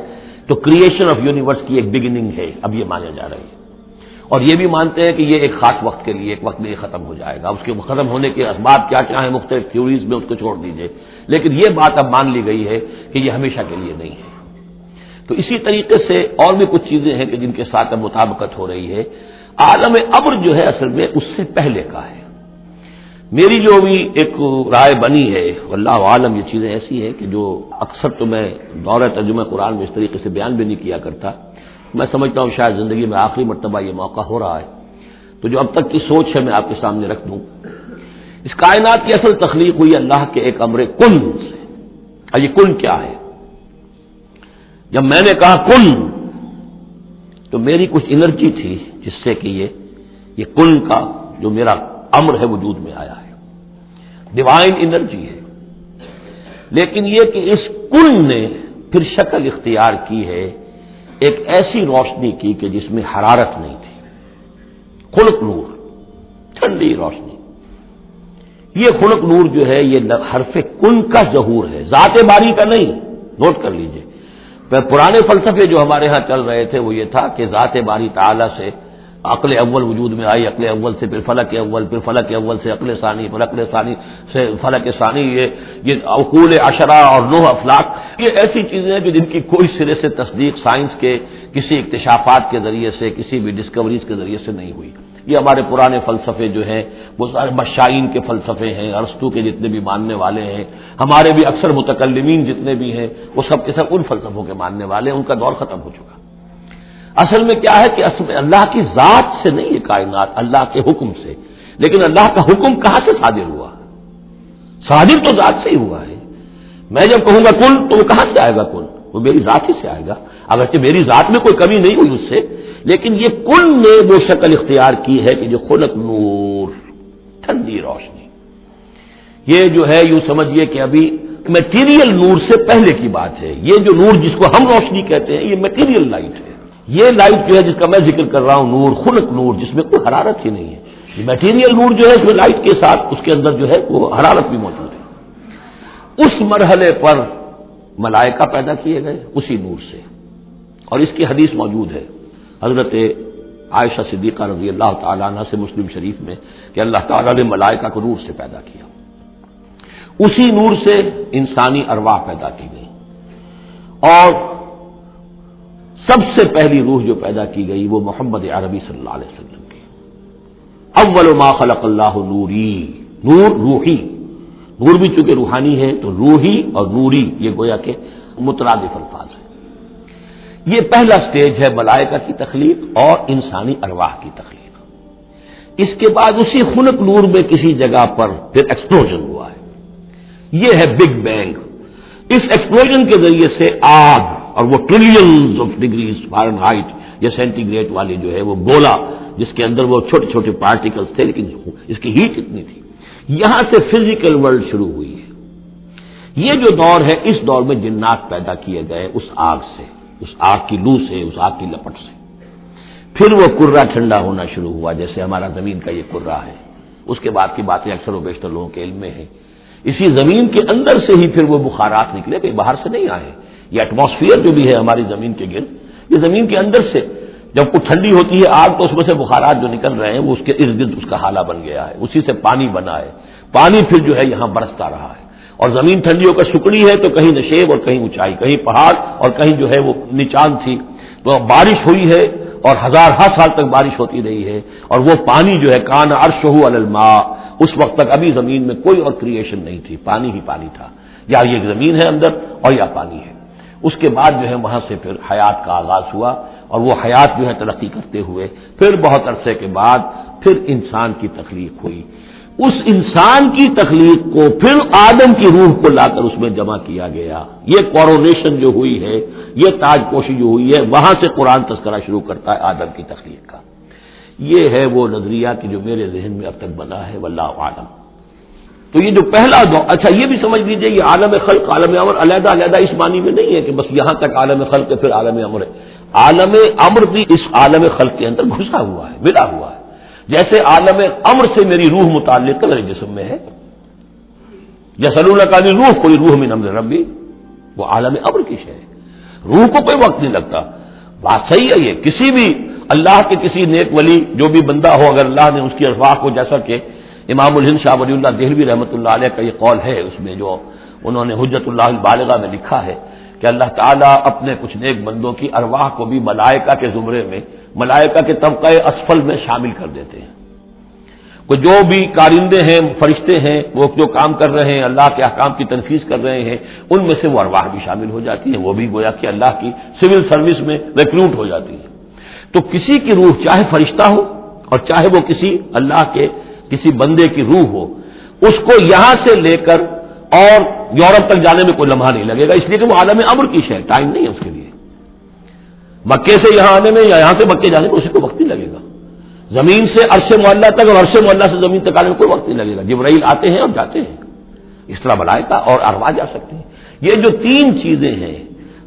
تو کریشن آف یونیورس کی ایک بگننگ ہے، اب یہ مانا جا رہی ہے. اور یہ بھی مانتے ہیں کہ یہ ایک خاص وقت کے لیے، ایک وقت میں یہ ختم ہو جائے گا. اس کے ختم ہونے کے اسباب کیا کیا ہیں مختلف تھیوریز میں، اس کو چھوڑ دیجئے، لیکن یہ بات اب مان لی گئی ہے کہ یہ ہمیشہ کے لیے نہیں ہے. تو اسی طریقے سے اور بھی کچھ چیزیں ہیں کہ جن کے ساتھ اب مطابقت ہو رہی ہے. عالم امر جو ہے اصل میں اس سے پہلے کا ہے. میری جو بھی ایک رائے بنی ہے، واللہ عالم یہ چیزیں ایسی ہیں کہ جو اکثر تو میں دورہ ترجمہ قرآن میں اس طریقے سے بیان بھی نہیں کیا کرتا. میں سمجھتا ہوں شاید زندگی میں آخری مرتبہ یہ موقع ہو رہا ہے، تو جو اب تک کی سوچ ہے میں آپ کے سامنے رکھ دوں. اس کائنات کی اصل تخلیق ہوئی اللہ کے ایک امر کن سے. اور یہ کن کیا ہے؟ جب میں نے کہا کن تو میری کچھ انرجی تھی جس سے کہ یہ کن کا جو میرا امر ہے وجود میں آیا ہے، ڈیوائن انرجی ہے، لیکن یہ کہ اس کن نے پھر شکل اختیار کی ہے ایک ایسی روشنی کی کہ جس میں حرارت نہیں تھی، خلق نور، ٹھنڈی روشنی۔ یہ خلق نور جو ہے یہ حرف کن کا ظہور ہے، ذات باری کا نہیں، نوٹ کر لیجئے۔ پرانے فلسفے جو ہمارے ہاں چل رہے تھے وہ یہ تھا کہ ذات باری تعالی سے عقل اول وجود میں آئی، عقل اول سے پھر فلک اول، پھر فلک اول سے عقل ثانی، پھر عقل ثانی سے فلک ثانی، یہ عقول عشرہ اور 9 افلاک، یہ ایسی چیزیں ہیں جو جن کی کوئی سرے سے تصدیق سائنس کے کسی اکتشافات کے ذریعے سے، کسی بھی ڈسکوریز کے ذریعے سے نہیں ہوئی۔ یہ ہمارے پرانے فلسفے جو ہیں وہ سارے مشائین کے فلسفے ہیں، ارسطو کے جتنے بھی ماننے والے ہیں، ہمارے بھی اکثر متکلمین جتنے بھی ہیں وہ سب کے سب ان فلسفوں کے ماننے والے ہیں، ان کا دور ختم ہو چکا۔ اصل میں کیا ہے کہ اصل میں اللہ کی ذات سے نہیں یہ کائنات، اللہ کے حکم سے، لیکن اللہ کا حکم کہاں سے صادر ہوا؟ صادر تو ذات سے ہی ہوا ہے۔ میں جب کہوں گا کن تو وہ کہاں سے آئے گا؟ کن وہ میری ذات ہی سے آئے گا، اگرچہ میری ذات میں کوئی کمی نہیں ہوئی اس سے، لیکن یہ کن نے وہ شکل اختیار کی ہے کہ جو خلق نور، ٹھنڈی روشنی۔ یہ جو ہے یوں سمجھیے کہ ابھی میٹیریل نور سے پہلے کی بات ہے۔ یہ جو نور جس کو ہم روشنی کہتے ہیں یہ میٹیریل لائٹ ہے۔ یہ لائٹ جو ہے جس کا میں ذکر کر رہا ہوں نور، خلق نور، جس میں کوئی حرارت ہی نہیں ہے۔ یہ میٹیریل نور جو ہے اس میں لائٹ کے ساتھ اس کے اندر جو ہے وہ حرارت بھی موجود ہے۔ اس مرحلے پر ملائکہ پیدا کیے گئے اسی نور سے، اور اس کی حدیث موجود ہے حضرت عائشہ صدیقہ رضی اللہ تعالیٰ عنہ سے مسلم شریف میں کہ اللہ تعالیٰ نے ملائکہ کو نور سے پیدا کیا، اسی نور سے انسانی ارواح پیدا کی گئی، اور سب سے پہلی روح جو پیدا کی گئی وہ محمد عربی صلی اللہ علیہ وسلم کی۔ اول ما خلق اللہ نوری، نور روحی، نور بھی چونکہ روحانی ہے تو روحی اور نوری یہ گویا کہ مترادف الفاظ ہیں۔ یہ پہلا سٹیج ہے ملائکہ کی تخلیق اور انسانی ارواح کی تخلیق۔ اس کے بعد اسی خلق نور میں کسی جگہ پر پھر ایکسپلوژن ہوا ہے، یہ ہے بگ بینگ۔ اس ایکسپلوژن کے ذریعے سے آگ، اور وہ ٹریلینز آف ڈگریز فارنہائٹ یا سینٹی گریڈ والے جو ہے وہ گولا جس کے اندر وہ چھوٹے چھوٹے پارٹیکلز تھے، لیکن اس کی ہیٹ اتنی تھی، یہاں سے فزیکل ورلڈ شروع ہوئی ہے۔ یہ جو دور ہے اس دور میں جنات پیدا کیے گئے اس آگ سے، اس آگ کی لو سے، اس آگ کی لپٹ سے۔ پھر وہ کرہ ٹھنڈا ہونا شروع ہوا جیسے ہمارا زمین کا یہ کرہ ہے۔ اس کے بعد کی باتیں اکثر و بیشتر لوگوں کے علم میں ہیں۔ اسی زمین کے اندر سے ہی پھر وہ بخارات نکلے، کہ باہر سے نہیں آئے۔ یہ ایٹماسفیئر جو بھی ہے ہماری زمین کے گرد، یہ زمین کے اندر سے جب وہ ٹھنڈی ہوتی ہے آگ تو اس میں سے بخارات جو نکل رہے ہیں وہ اس کے ارد گرد اس کا حالہ بن گیا ہے، اسی سے پانی بنا ہے، پانی پھر جو ہے یہاں برستا رہا ہے، اور زمین ٹھنڈی ہو کر سکڑی ہے تو کہیں نشیب اور کہیں اونچائی، کہیں پہاڑ اور کہیں جو ہے وہ نچان تھی، تو بارش ہوئی ہے اور ہزار سال تک بارش ہوتی رہی ہے، اور وہ پانی جو ہے کان عرشہ علی الماء، اس وقت تک ابھی زمین میں کوئی اور کریشن نہیں تھی، پانی ہی پانی تھا، یا یہ زمین ہے اندر اور یا پانی ہے۔ اس کے بعد جو ہے وہاں سے پھر حیات کا آغاز ہوا، اور وہ حیات جو ہے ترقی کرتے ہوئے پھر بہت عرصے کے بعد پھر انسان کی تخلیق ہوئی۔ اس انسان کی تخلیق کو پھر آدم کی روح کو لا کر اس میں جمع کیا گیا۔ یہ کورونیشن جو ہوئی ہے، یہ تاج پوشی جو ہوئی ہے، وہاں سے قرآن تذکرہ شروع کرتا ہے آدم کی تخلیق کا۔ یہ ہے وہ نظریہ کہ جو میرے ذہن میں اب تک بنا ہے، واللہ اعلم۔ تو یہ جو پہلا دور، اچھا یہ بھی سمجھ لیجئے یہ عالم خلق عالم امر علیحدہ علیحدہ اس معنی میں نہیں ہے کہ بس یہاں تک عالم خلق ہے پھر عالم امر ہے۔ عالم امر بھی اس عالم خلق کے اندر گھسا ہوا ہے، ملا ہوا ہے۔ جیسے عالم امر سے میری روح متعلق میرے جسم میں ہے، یسألونک عن الروح قل الروح من امر ربی، وہ عالم امر کی شے ہے، روح کو کوئی وقت نہیں لگتا۔ بات صحیح ہے، یہ کسی بھی اللہ کے کسی نیک ولی جو بھی بندہ ہو، اگر اللہ نے اس کی ارواح کو، جیسا کہ امام الہند شاہ ولی اللہ دہلوی رحمۃ اللہ علیہ کا یہ قول ہے، اس میں جو انہوں نے حجت اللہ البالغہ میں لکھا ہے کہ اللہ تعالیٰ اپنے کچھ نیک بندوں کی ارواح کو بھی ملائکہ کے زمرے میں، ملائکہ کے طبقہ اسفل میں شامل کر دیتے ہیں۔ کہ جو بھی کارندے ہیں، فرشتے ہیں، وہ جو کام کر رہے ہیں، اللہ کے احکام کی تنفیذ کر رہے ہیں، ان میں سے وہ ارواح بھی شامل ہو جاتی ہیں، وہ بھی گویا کہ اللہ کی سول سروس میں ریکروٹ ہو جاتی ہے۔ تو کسی کی روح چاہے فرشتہ ہو اور چاہے وہ کسی اللہ کے کسی بندے کی روح ہو، اس کو یہاں سے لے کر اور یورپ تک جانے میں کوئی لمحہ نہیں لگے گا، اس لیے کہ وہ عالم امر کی شے، ٹائم نہیں ہے اس کے لیے۔ مکے سے یہاں آنے میں یا یہاں سے مکے جانے میں اسے کوئی وقت نہیں لگے گا. زمین سے عرش معلیٰ تک اور عرش معلیٰ سے زمین تک آنے میں کوئی وقت نہیں لگے گا. جبرائیل آتے ہیں اور جاتے ہیں. اس طرح ملائکہ اور ارواح جا سکتے ہیں. یہ جو تین چیزیں ہیں،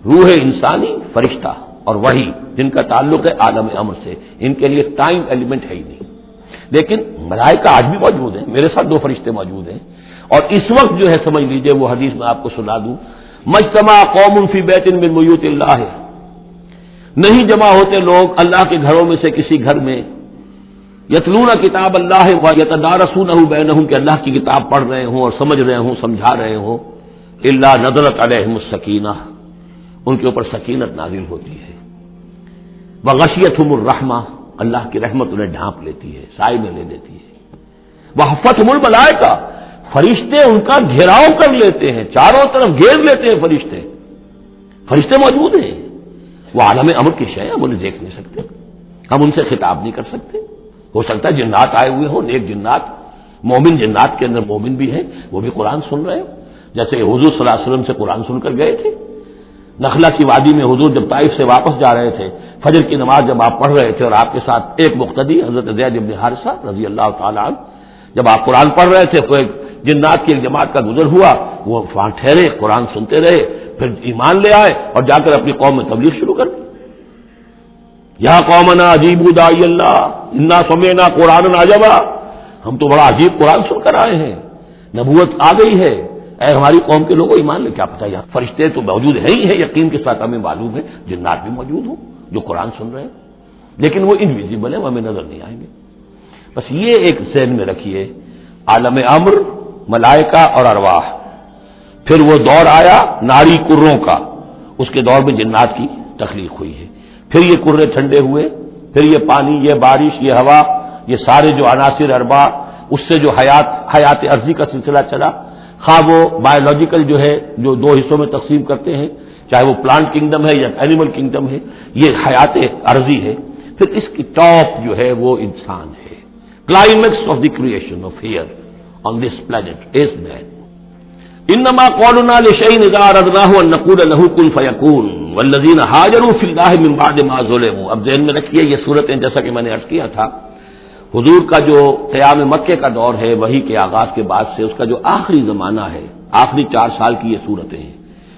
روح انسانی، فرشتہ اور وحی، جن کا تعلق ہے عالم امر سے، ان کے لیے ٹائم ایلیمنٹ ہے ہی نہیں. لیکن ملائکہ آج بھی موجود ہیں. میرے ساتھ 2 فرشتے موجود ہیں، اور اس وقت جو ہے سمجھ لیجئے، وہ حدیث میں آپ کو سنا دوں، مجتمع قوم فی بیت من بیوت اللہ، نہیں جمع ہوتے لوگ اللہ کے گھروں میں سے کسی گھر میں، یتلون کتاب اللہ ویتدارسونہ بینہم، کہ اللہ کی کتاب پڑھ رہے ہوں اور سمجھ رہے ہوں، سمجھا رہے ہوں، الا نزلت علیہم السکینہ، ان کے اوپر سکینت نازل ہوتی ہے، وغشیتہم الرحمہ، اللہ کی رحمت انہیں ڈھانپ لیتی ہے، سائے میں لے لیتی ہے، وحفتہم الملائکہ، فرشتے ان کا گھیراؤ کر لیتے ہیں، چاروں طرف گھیر لیتے ہیں فرشتے. فرشتے موجود ہیں، وہ عالم امر کی شے، ہم انہیں دیکھ نہیں سکتے، ہم ان سے خطاب نہیں کر سکتے. ہو سکتا ہے جنات آئے ہوئے ہوں، نیک جنات، مومن جنات کے اندر مومن بھی ہیں، وہ بھی قرآن سن رہے ہیں، جیسے حضور صلی اللہ علیہ وسلم سے قرآن سن کر گئے تھے. نخلا کی وادی میں حضور جب طائف سے واپس جا رہے تھے، فجر کی نماز جب آپ پڑھ رہے تھے اور آپ کے ساتھ ایک مقتدی حضرت زید بن حارثہ رضی اللہ تعالی عنہ، جب آپ قرآن پڑھ رہے تھے تو ایک جنات کی ایک جماعت کا گزر ہوا، وہ وہاں ٹھہرے، قرآن سنتے رہے، پھر ایمان لے آئے اور جا کر اپنی قوم میں تبلیغ شروع کر دی. یا قومنا اجیبوا داعی اللہ انا سمعنا قرآنا عجبا، ہم تو بڑا عجیب قرآن سن کر آئے ہیں، نبوت آ گئی ہے، اے ہماری قوم کے لوگوں ایمان لے. کیا پتہ یہاں فرشتے تو موجود ہیں ہی ہیں، یقین کے ساتھ ہمیں معلوم ہے جنات بھی موجود ہوں جو قرآن سن رہے ہیں، لیکن وہ انویزیبل ہیں، وہ ہمیں نظر نہیں آئیں گے. بس یہ ایک ذہن میں رکھیے، عالم امر، ملائکہ اور ارواح. پھر وہ دور آیا ناری کروں کا، اس کے دور میں جنات کی تخلیق ہوئی ہے. پھر یہ کرے ٹھنڈے ہوئے، پھر یہ پانی، یہ بارش، یہ ہوا، یہ سارے جو عناصر اربع، اس سے جو حیات عرضی کا سلسلہ چلا، خواہ وہ بایولوجیکل جو ہے جو 2 حصوں میں تقسیم کرتے ہیں، چاہے وہ پلانٹ کنگڈم ہے یا اینیمل کنگڈم ہے، یہ حیات عرضی ہے. پھر اس کی ٹاپ جو ہے وہ انسان ہے. Climax of the creation of here on this planet is man. انما قولنا لشيء اذا اردناه ان نقول له كن فيكون والذين هاجروا في الله من بعد ما ظلموا. اب ذہن میں رکھیے یہ صورتیں جیسا کہ میں نے عرض کیا تھا، حضور کا جو قیام مکے کا دور ہے، وحی کے آغاز کے بعد سے اس کا جو آخری زمانہ ہے، آخری 4 سال کی یہ صورتیں ہیں،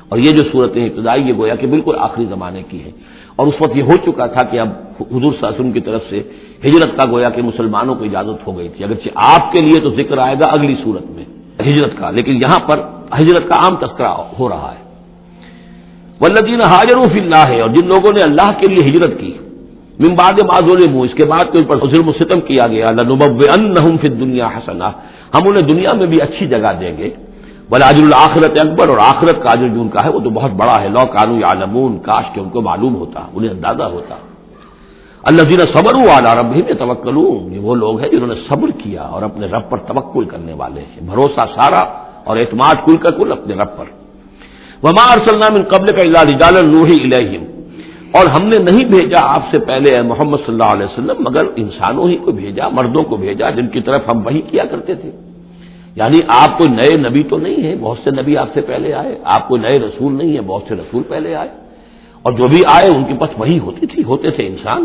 اور یہ جو صورتیں ابتدائی یہ گویا کہ بالکل آخری زمانے کی ہے. اور اس وقت یہ ہو چکا تھا کہ اب حضور صلی اللہ علیہ وسلم کی طرف سے ہجرت کا گویا کہ مسلمانوں کو اجازت ہو گئی تھی. اگرچہ آپ کے لیے تو ذکر آئے گا اگلی صورت میں ہجرت کا، لیکن یہاں پر ہجرت کا عام تذکرہ ہو رہا ہے. والذین ہاجروا فی اللہ، اور جن لوگوں نے اللہ کے لیے ہجرت کی، من بعد ما ظلموا، اس کے بعد کہ ان پر ظلم و ستم کیا گیا، لنبوئنہم فی الدنیا حسنہ، ہم انہیں دنیا میں بھی اچھی جگہ دیں گے، ولاجر الآخرت اکبر، اور آخرت کا اجر جو ان کا ہے وہ تو بہت بڑا ہے. لو کانوا یعلمون، کاش کہ ان کو معلوم ہوتا، انہیں اندازہ ہوتا. الذین صبروا علی ربہم یتوکلون، یہ وہ لوگ ہیں جنہوں نے صبر کیا اور اپنے رب پر توکل کرنے والے ہیں، بھروسہ سارا اور اعتماد کل کا کل اپنے رب پر. وما ارسلنا من قبلک الا رجالا نوحی الیہم، اور ہم نے نہیں بھیجا آپ سے پہلے اے محمد صلی اللہ علیہ وسلم مگر انسانوں ہی کو بھیجا، مردوں کو بھیجا جن کی طرف ہم وحی کیا کرتے تھے. یعنی آپ کوئی نئے نبی تو نہیں ہیں، بہت سے نبی آپ سے پہلے آئے، آپ کوئی نئے رسول نہیں ہیں، بہت سے رسول پہلے آئے، اور جو بھی آئے ان کے پاس وحی ہوتی تھی، ہوتے تھے انسان.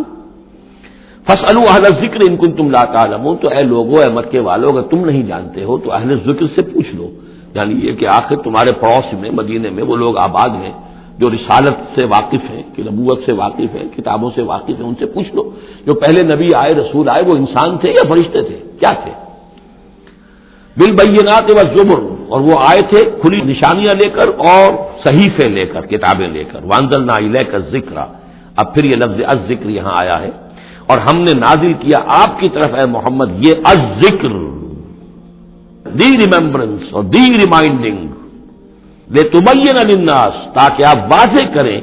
فاسألوا اہل الذکر ان کنتم لا تعلمون، تو اے لوگو، اے مکے والو، اگر تم نہیں جانتے ہو تو اہل ذکر سے پوچھ لو. یعنی یہ کہ آخر تمہارے پڑوس میں مدینے میں وہ لوگ آباد ہیں جو رسالت سے واقف ہیں، کہ نبوت سے واقف ہیں، کتابوں سے واقف ہیں، ان سے پوچھ لو جو پہلے نبی آئے، رسول آئے، وہ انسان تھے یا فرشتے تھے، کیا تھے. بالبینات والزبر، اور وہ آئے تھے کھلی نشانیاں لے کر اور صحیفے لے کر، کتابیں لے کر. وانزلنا الیک الذکر، اب پھر یہ لفظ الذکر یہاں آیا ہے، اور ہم نے نازل کیا آپ کی طرف اے محمد یہ الذکر، دی ریممبرنس اور دی ریمائنڈنگ، لتبین للناس، تاکہ آپ واضح کریں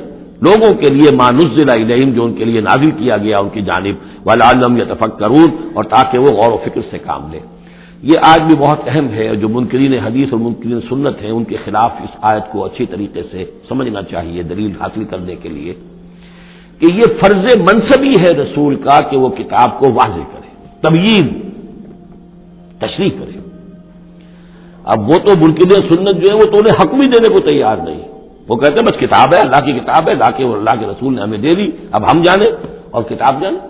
لوگوں کے لیے ما نزل الیہم، جو ان کے لیے نازل کیا گیا ان کی جانب، ولعلہم یتفکرون، اور تاکہ وہ غور و فکر سے کام لیں. یہ آج بھی بہت اہم ہے، جو منکرین حدیث اور منکرین سنت ہیں ان کے خلاف اس آیت کو اچھی طریقے سے سمجھنا چاہیے دلیل حاصل کرنے کے لیے، کہ یہ فرض منصبی ہے رسول کا کہ وہ کتاب کو واضح کرے، تبیین، تشریح کرے. اب وہ تو منکرین سنت جو ہے وہ تو انہیں حق بھی دینے کو تیار نہیں، وہ کہتے ہیں بس کتاب ہے، اللہ کی کتاب ہے، اللہ کے رسول نے ہمیں دے دی، اب ہم جانیں اور کتاب جانیں۔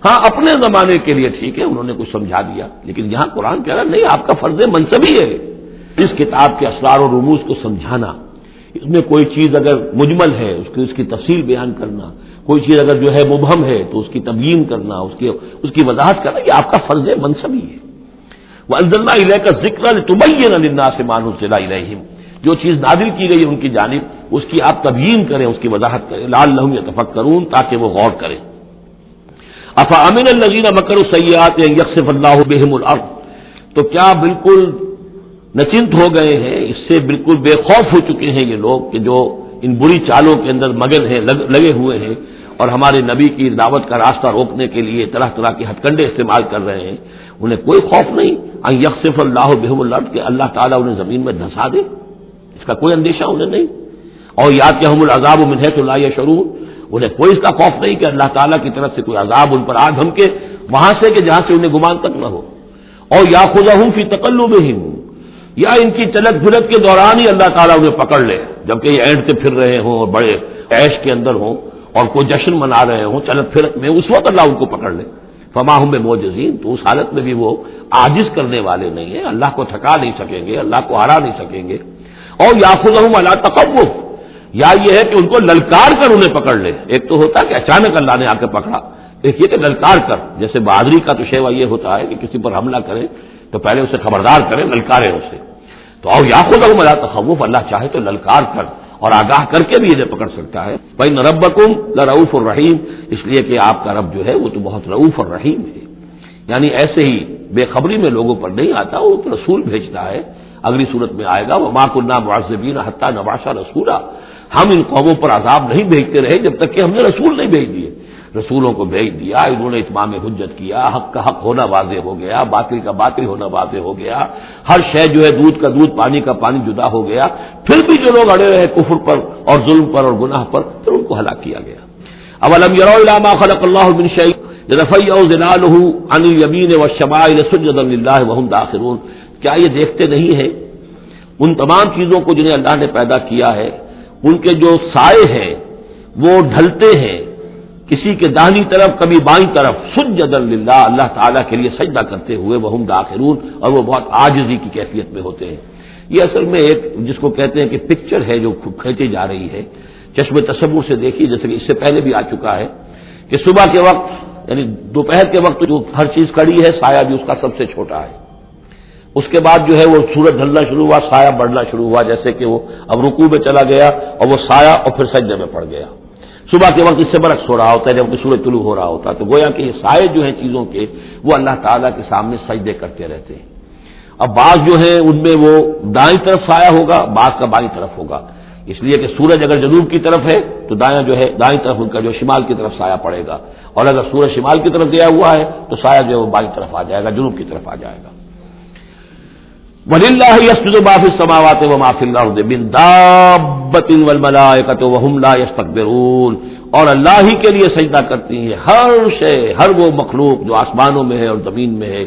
ہاں اپنے زمانے کے لیے ٹھیک ہے، انہوں نے کچھ سمجھا دیا، لیکن یہاں قرآن کہہ رہا نہیں، آپ کا فرض منصبی ہے اس کتاب کے اسرار و رموز کو سمجھانا، اس میں کوئی چیز اگر مجمل ہے اس کی تفصیل بیان کرنا، کوئی چیز اگر جو ہے مبہم ہے تو اس کی تبیین کرنا، اس کی وضاحت کرنا، یہ آپ کا فرض منصبی ہے۔ وَأَنزَلْنَا إِلَيْكَ الذِّكْرَ لِتُبَيِّنَ لِلنَّاسِ مَا نُزِّلَ إِلَيْهِمْ، جو چیز نازل کی گئی ان کی جانب اس کی آپ تبیین کریں، اس کی وضاحت کریں، لعلہم یتفکرون، تاکہ وہ غور کریں۔ افامن الذین مکروا السیئات ان یخسف اللہ بہم الارض، تو کیا بالکل نچنت ہو گئے ہیں، اس سے بالکل بے خوف ہو چکے ہیں یہ لوگ کہ جو ان بری چالوں کے اندر مگن ہیں، لگے ہوئے ہیں، اور ہمارے نبی کی دعوت کا راستہ روکنے کے لیے طرح طرح کے ہتھ کنڈے استعمال کر رہے ہیں، انہیں کوئی خوف نہیں ان یخسف اللہ بہم الارض کہ اللہ تعالیٰ انہیں زمین میں دھسا دے، اس کا کوئی اندیشہ انہیں نہیں، اور یاتیہم العذاب من حیث لا یشعرون، انہیں کوئی اس کا خوف نہیں کہ اللہ تعالیٰ کی طرف سے کوئی عذاب ان پر آ دھمکے وہاں سے کہ جہاں سے انہیں گمان تک نہ ہو، اور یاخذہم فی تقلبہم، یا ان کی چلت پھرت کے دوران ہی اللہ تعالیٰ انہیں پکڑ لے، جبکہ یہ اینڈ سے پھر رہے ہوں اور بڑے عیش کے اندر ہوں اور کوئی جشن منا رہے ہوں چلت پھرت میں، اس وقت اللہ ان کو پکڑ لے، فما ہم بمعجزین، تو اس حالت میں بھی وہ عاجز کرنے والے نہیں ہیں، اللہ کو تھکا نہیں سکیں گے، اللہ کو ہرا نہیں سکیں گے۔ اور یاخذہم علی تخوف، یا یہ ہے کہ ان کو للکار کر انہیں پکڑ لے، ایک تو ہوتا ہے کہ اچانک اللہ نے آ کے پکڑا، ایک یہ کہ للکار کر، جیسے بہادری کا تو شیوا یہ ہوتا ہے کہ کسی پر حملہ کرے تو پہلے اسے خبردار کریں، للکاریں اسے، تو اور یاخذہم علی تخوف، اللہ چاہے تو للکار کر اور آگاہ کر کے بھی انہیں پکڑ سکتا ہے۔ فإن ربکم لرؤوف الرحیم، اس لیے کہ آپ کا رب جو ہے وہ تو بہت رؤوف اور رحیم ہے، یعنی ایسے ہی بے خبری میں لوگوں پر نہیں آتا، وہ تو رسول بھیجتا ہے، اگلی صورت میں آئے گا وما كنا معذبین حتی نبعث رسولا، ہم ان قوموں پر عذاب نہیں بھیجتے رہے جب تک کہ ہم نے رسول نہیں بھیج دیے، رسولوں کو بھیج دیا، انہوں نے اتمام حجت کیا، حق کا حق ہونا واضح ہو گیا، باطل کا باطل ہونا واضح ہو گیا، ہر شے جو ہے دودھ کا دودھ پانی کا پانی جدا ہو گیا، پھر بھی جو لوگ اڑے رہے کفر پر اور ظلم پر اور گناہ پر، پھر ان کو ہلاک کیا گیا۔ اولم يروا الى ما خلق الله من شيء يتفيأ ظلاله عن اليمين والشمائل سجدا لله وهم داخرون، کیا یہ دیکھتے نہیں ہیں ان تمام چیزوں کو جنہیں اللہ نے پیدا کیا ہے، ان کے جو سائے ہیں وہ ڈھلتے ہیں کسی کے داہنی طرف کبھی بائیں طرف، سجدا للہ، اللہ تعالیٰ کے لیے سجدہ کرتے ہوئے، وہم داخرون، اور وہ بہت عاجزی کی کیفیت میں ہوتے ہیں۔ یہ اصل میں ایک جس کو کہتے ہیں کہ پکچر ہے جو کھینچی جا رہی ہے، چشم تصور سے دیکھیے، جیسے کہ اس سے پہلے بھی آ چکا ہے کہ صبح کے وقت یعنی دوپہر کے وقت جو ہر چیز کھڑی ہے، سایہ بھی اس کا سب سے چھوٹا ہے، اس کے بعد جو ہے وہ سورج ڈھلنا شروع ہوا، سایہ بڑھنا شروع ہوا، جیسے کہ وہ اب رکوع میں چلا گیا اور وہ سایہ اور پھر سجدے میں پڑ گیا، صبح کے وقت اس سے برعکس ہو رہا ہوتا ہے جبکہ سورج طلوع ہو رہا ہوتا ہے، تو گویا کہ یہ سائے جو ہیں چیزوں کے وہ اللہ تعالیٰ کے سامنے سجدے کرتے رہتے ہیں۔ اب بعض جو ہیں ان میں وہ دائیں طرف سایہ ہوگا، بعض کا بائیں طرف ہوگا، اس لیے کہ سورج اگر جنوب کی طرف ہے تو دایاں جو ہے دائیں طرف ان کا جو شمال کی طرف سایہ پڑے گا، اور اگر سورج شمال کی طرف گیا ہوا ہے تو سایہ جو ہے وہ بائیں طرف آ جائے گا، جنوب کی طرف آ جائے گا۔ وَلِلَّهِ يَسْجُدُ مَا فِي السَّمَاوَاتِ وَمَا فِي الْأَرْضِ مِن دَابَّةٍ وَالْمَلَائِكَةُ وَهُمْ لَا يَسْتَكْبِرُونَ، اور اللہ ہی کے لیے سجدہ کرتی ہیں ہر شے، ہر وہ مخلوق جو آسمانوں میں ہے اور زمین میں ہے،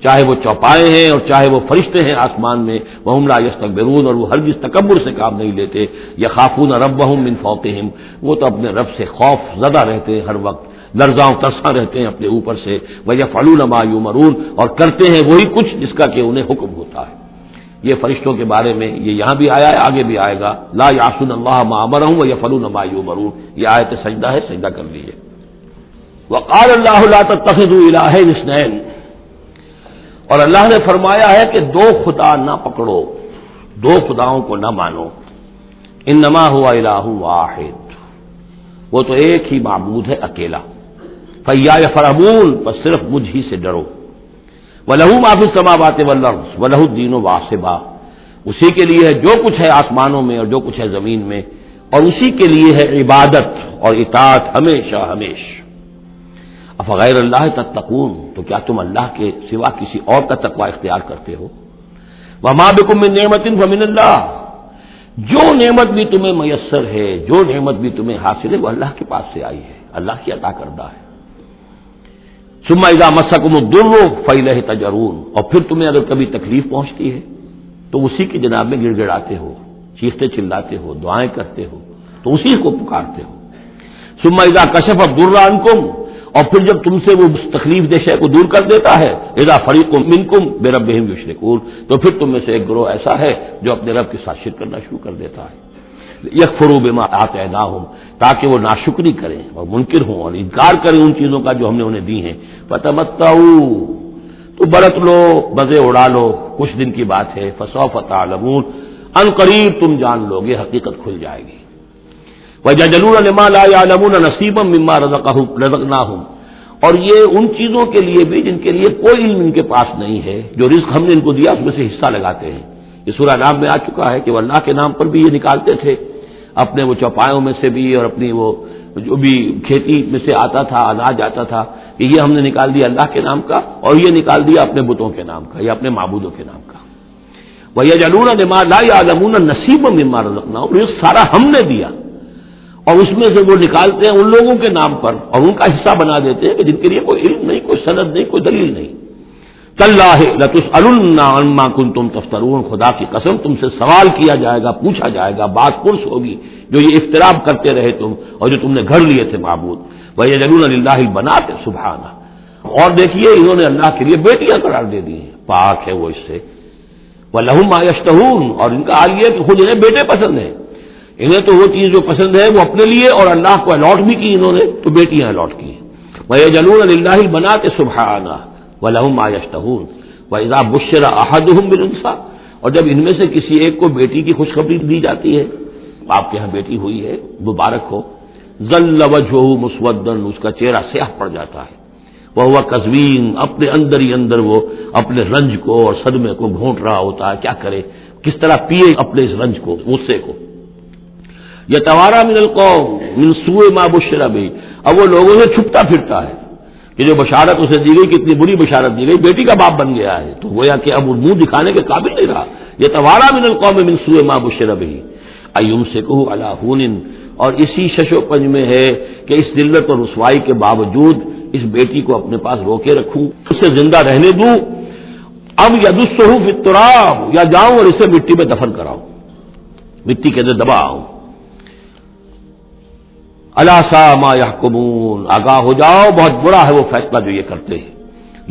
چاہے وہ چوپائے ہیں اور چاہے وہ فرشتے ہیں آسمان میں، وَهُمْ لَا يَسْتَكْبِرُونَ، اور وہ ہرگز تکبر سے کام نہیں لیتے، يَخَافُونَ رَبَّهُم مِّن فَوْقِهِمْ، وہ تو اپنے رب سے خوف زدہ رہتے ہیں، ہر وقت لرزاں ترساں رہتے ہیں اپنے اوپر سے، وَيَفْعَلُونَ مَا يُؤْمَرُونَ، اور کرتے ہیں وہی کچھ جس کا کہ انہیں حکم ہوتا ہے۔ یہ فرشتوں کے بارے میں یہ یہاں بھی آیا ہے، آگے بھی آئے گا، لا یعصون اللہ ما امرهم ویفعلون ما یؤمرون، یہ آیت سجدہ ہے، سجدہ کر لیجیے۔ وقال اللہ لا تتخذوا الہین اثنین، اور اللہ نے فرمایا ہے کہ دو خدا نہ پکڑو، دو خداؤں کو نہ مانو، انما هو الہ واحد، وہ تو ایک ہی معبود ہے اکیلا، فیای فرحبون، بس صرف مجھ ہی سے ڈرو، وَلَهُ مَا فِي السَّمَاوَاتِ وَالْأَرْضِ وَلَهُ الدِّينُ وَاصِبًا، اسی کے لیے ہے جو کچھ ہے آسمانوں میں اور جو کچھ ہے زمین میں، اور اسی کے لیے ہے عبادت اور اطاعت ہمیشہ ہمیشہ۔ افغیر اللہ تتقون، تو کیا تم اللہ کے سوا کسی اور کا تقوی اختیار کرتے ہو؟ وَمَا بِكُم مِّن نِّعْمَةٍ فَمِنَ اللَّهِ، جو نعمت بھی تمہیں میسر ہے، جو نعمت بھی تمہیں حاصل ہے وہ اللہ کے پاس سے آئی ہے، اللہ کی عطا کردہ ہے۔ ثم اذا مسکم الضر فالیہ تجرون، اور پھر تمہیں اگر کبھی تکلیف پہنچتی ہے تو اسی کی جناب میں گڑ گڑاتے ہو، چیختے چلاتے ہو، دعائیں کرتے ہو تو اسی کو پکارتے ہو۔ ثم اذا کشف الضر عنکم، اور پھر جب تم سے وہ تکلیف دہ شے کو دور کر دیتا ہے، اذا فریق منکم بربہم یشرکون، تو پھر تم میں سے ایک گروہ ایسا ہے جو اپنے رب کے ساتھ شرک کرنا شروع کر دیتا ہے۔ یکفروا بما آتیناہم، تاکہ وہ ناشکری کریں اور منکر ہوں اور انکار کریں ان چیزوں کا جو ہم نے انہیں دی ہیں۔ فتمتعوا، تو برت لو، مزے اڑا لو، کچھ دن کی بات ہے۔ فسوف تعلمون، ان قریب تم جان لو گے، حقیقت کھل جائے گی۔ وَيَجْعَلُونَ لِمَا لَا يَعْلَمُونَ نَصِيبًا مِّمَّا رَزَقْنَاهُمْ، اور یہ ان چیزوں کے لیے بھی جن کے لیے کوئی علم ان کے پاس نہیں ہے، جو رزق ہم نے ان کو دیا اس میں سے حصہ لگاتے ہیں۔ یہ سورہ نام میں آ چکا ہے کہ وہ اللہ کے نام پر بھی یہ نکالتے تھے، اپنے وہ چوپایوں میں سے بھی اور اپنی وہ جو بھی کھیتی میں سے آتا تھا، اناج آتا تھا، کہ یہ ہم نے نکال دیا اللہ کے نام کا، اور یہ نکال دیا اپنے بتوں کے نام کا یا اپنے معبودوں کے نام کا۔ وَيَجْعَلُونَ لِمَا لَا يَعْلَمُونَ نَصِيبًا مِّمَّا رَزَقْنَاهُمْ، یہ سارا ہم نے دیا، اور اس میں سے وہ نکالتے ہیں ان لوگوں کے نام پر اور ان کا حصہ بنا دیتے ہیں کہ جن کے لیے کوئی علم نہیں، کوئی سند نہیں، کوئی دلیل نہیں۔ تاللہ لتسألن عما کنتم تفترون، خدا کی قسم تم سے سوال کیا جائے گا، پوچھا جائے گا، بات پرس ہوگی جو یہ افتراء کرتے رہے تم اور جو تم نے گھڑ لیے تھے معبود۔ وَيَجْعَلُونَ لِلَّهِ الْبَنَاتِ سُبْحَانَهُ، اور دیکھیے انہوں نے اللہ کے لیے بیٹیاں قرار دے دی ہیں، پاک ہے وہ اس سے۔ وَلَهُم مَّا يَشْتَهُونَ، اور ان کا حال یہ ہے کہ خود انہیں بیٹے پسند ہیں، انہیں تو وہ چیز جو پسند ہے وہ اپنے لیے اور اللہ کو الاٹ بھی کی انہوں نے، تو بیٹیاں الاٹ کی۔ وَيَجْعَلُونَ لِلَّهِ الْبَنَاتِ سُبْحَانَهُ وَلَهُم مَّا يَشْتَهُونَ وَإِذَا بُشِّرَ أَحَدُهُم بِالْأُنثَىٰ، اور جب ان میں سے کسی ایک کو بیٹی کی خوشخبری دی جاتی ہے، آپ کے ہاں بیٹی ہوئی ہے، مبارک ہو، ظَلَّ وَجْهُهُ مُسْوَدًّا، اس کا چہرہ سیاہ پڑ جاتا ہے، وَهُوَ كَظِيمٌ، اپنے اندر ہی اندر وہ اپنے رنج کو اور صدمے کو گھونٹ رہا ہوتا ہے، کیا کرے، کس طرح پیے اپنے اس رنج کو، غصے کو۔ یتوارا من القوم من سوء ما بشر به، اب وہ لوگوں سے چھپتا پھرتا ہے کہ جو بشارت اسے دی گئی، کتنی بری بشارت دی گئی، بیٹی کا باپ بن گیا ہے، تو گویا کہ اب وہ منہ دکھانے کے قابل نہیں رہا۔ یتوارا من القوم من سوء ما بشر به ایمسکہ علی ہون، اور اسی شش و پنج میں ہے کہ اس ذلت اور رسوائی کے باوجود اس بیٹی کو اپنے پاس روکے رکھوں، اسے زندہ رہنے دوں، ام یدسہ فی التراب، یا جاؤں اور اسے مٹی میں دفن کراؤں، مٹی کے اندر دباؤں۔ الا ساء ما يحكمون، آگاہ ہو جاؤ بہت برا ہے وہ فیصلہ جو یہ کرتے ہیں۔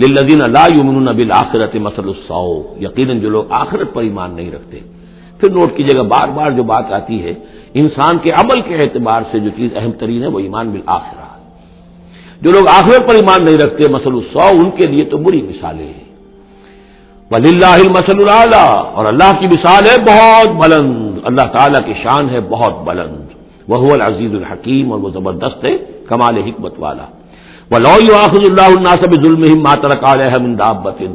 للذین لا یؤمنون بالآخرۃ مثل السوء، یقیناً جو لوگ آخرت پر ایمان نہیں رکھتے۔ پھر نوٹ کیجیے گا بار بار جو بات آتی ہے، انسان کے عمل کے اعتبار سے جو چیز اہم ترین ہے وہ ایمان بالآخرہ ہے۔ جو لوگ آخرت پر ایمان نہیں رکھتے، مثل السوء، ان کے لیے تو بری مثالیں ہیں۔ وللہ المثل الاعلی، اور اللہ کی مثال ہے بہت بلند، اللہ تعالیٰ کی شان ہے بہت بلند، وہو العزیز الحکیم، اور وہ زبردست ہے، کمال حکمت والا۔ وَلَوْ يُؤَاخِذُ اللَّهُ النَّاسَ بِظُلْمِهِمْ مَا تَرَكَ عَلَيْهَا مِن دَابَّةٍ،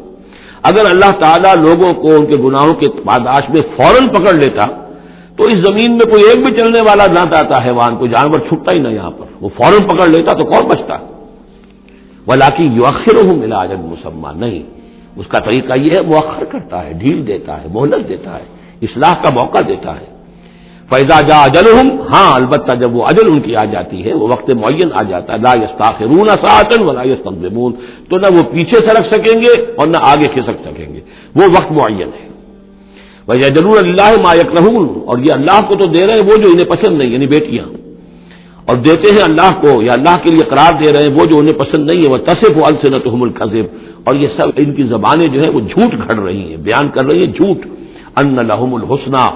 اگر اللہ تعالیٰ لوگوں کو ان کے گناہوں کے پاداش میں فوراً پکڑ لیتا تو اس زمین میں کوئی ایک بھی چلنے والا نہ آتا حیوان، کوئی جانور چھٹتا ہی نہ، یہاں پر وہ فوراً پکڑ لیتا تو کون بچتا؟ وَلَٰكِن يُؤَخِّرُهُمْ إِلَىٰ أَجَلٍ مُّسَمًّى، نہیں، اس کا طریقہ یہ ہے مؤخر کرتا ہے، ڈھیل دیتا ہے، مہلت دیتا ہے، اصلاح کا موقع دیتا ہے۔ فَإِذَا جَاءَ أَجَلُهُمْ، ہاں البتہ جب وہ اجل ان کی آ جاتی ہے، وہ وقت معین آ جاتا ہے، لَا يَسْتَأْخِرُونَ سَاعَةً وَلَا يَسْتَقْدِمُونَ، تو نہ وہ پیچھے سرک سکیں گے اور نہ آگے کھسک سکیں گے، وہ وقت معین ہے۔ وَيَجْعَلُونَ لِلَّهِ مَا يَكْرَهُونَ، اور یہ اللہ کو تو دے رہے ہیں وہ جو انہیں پسند نہیں، یعنی بیٹیاں، اور دیتے ہیں اللہ کو یا اللہ کے لیے قرار دے رہے ہیں وہ جو انہیں پسند نہیں ہے۔ وَتَصِفُ أَلْسِنَتُهُمُ الْكَذِبَ، اور یہ سب ان کی زبانیں جو ہیں وہ جھوٹ گھڑ رہی ہیں، بیان کر رہی ہیں جھوٹ۔ أَنَّ لَهُمُ الْحُسْنَى،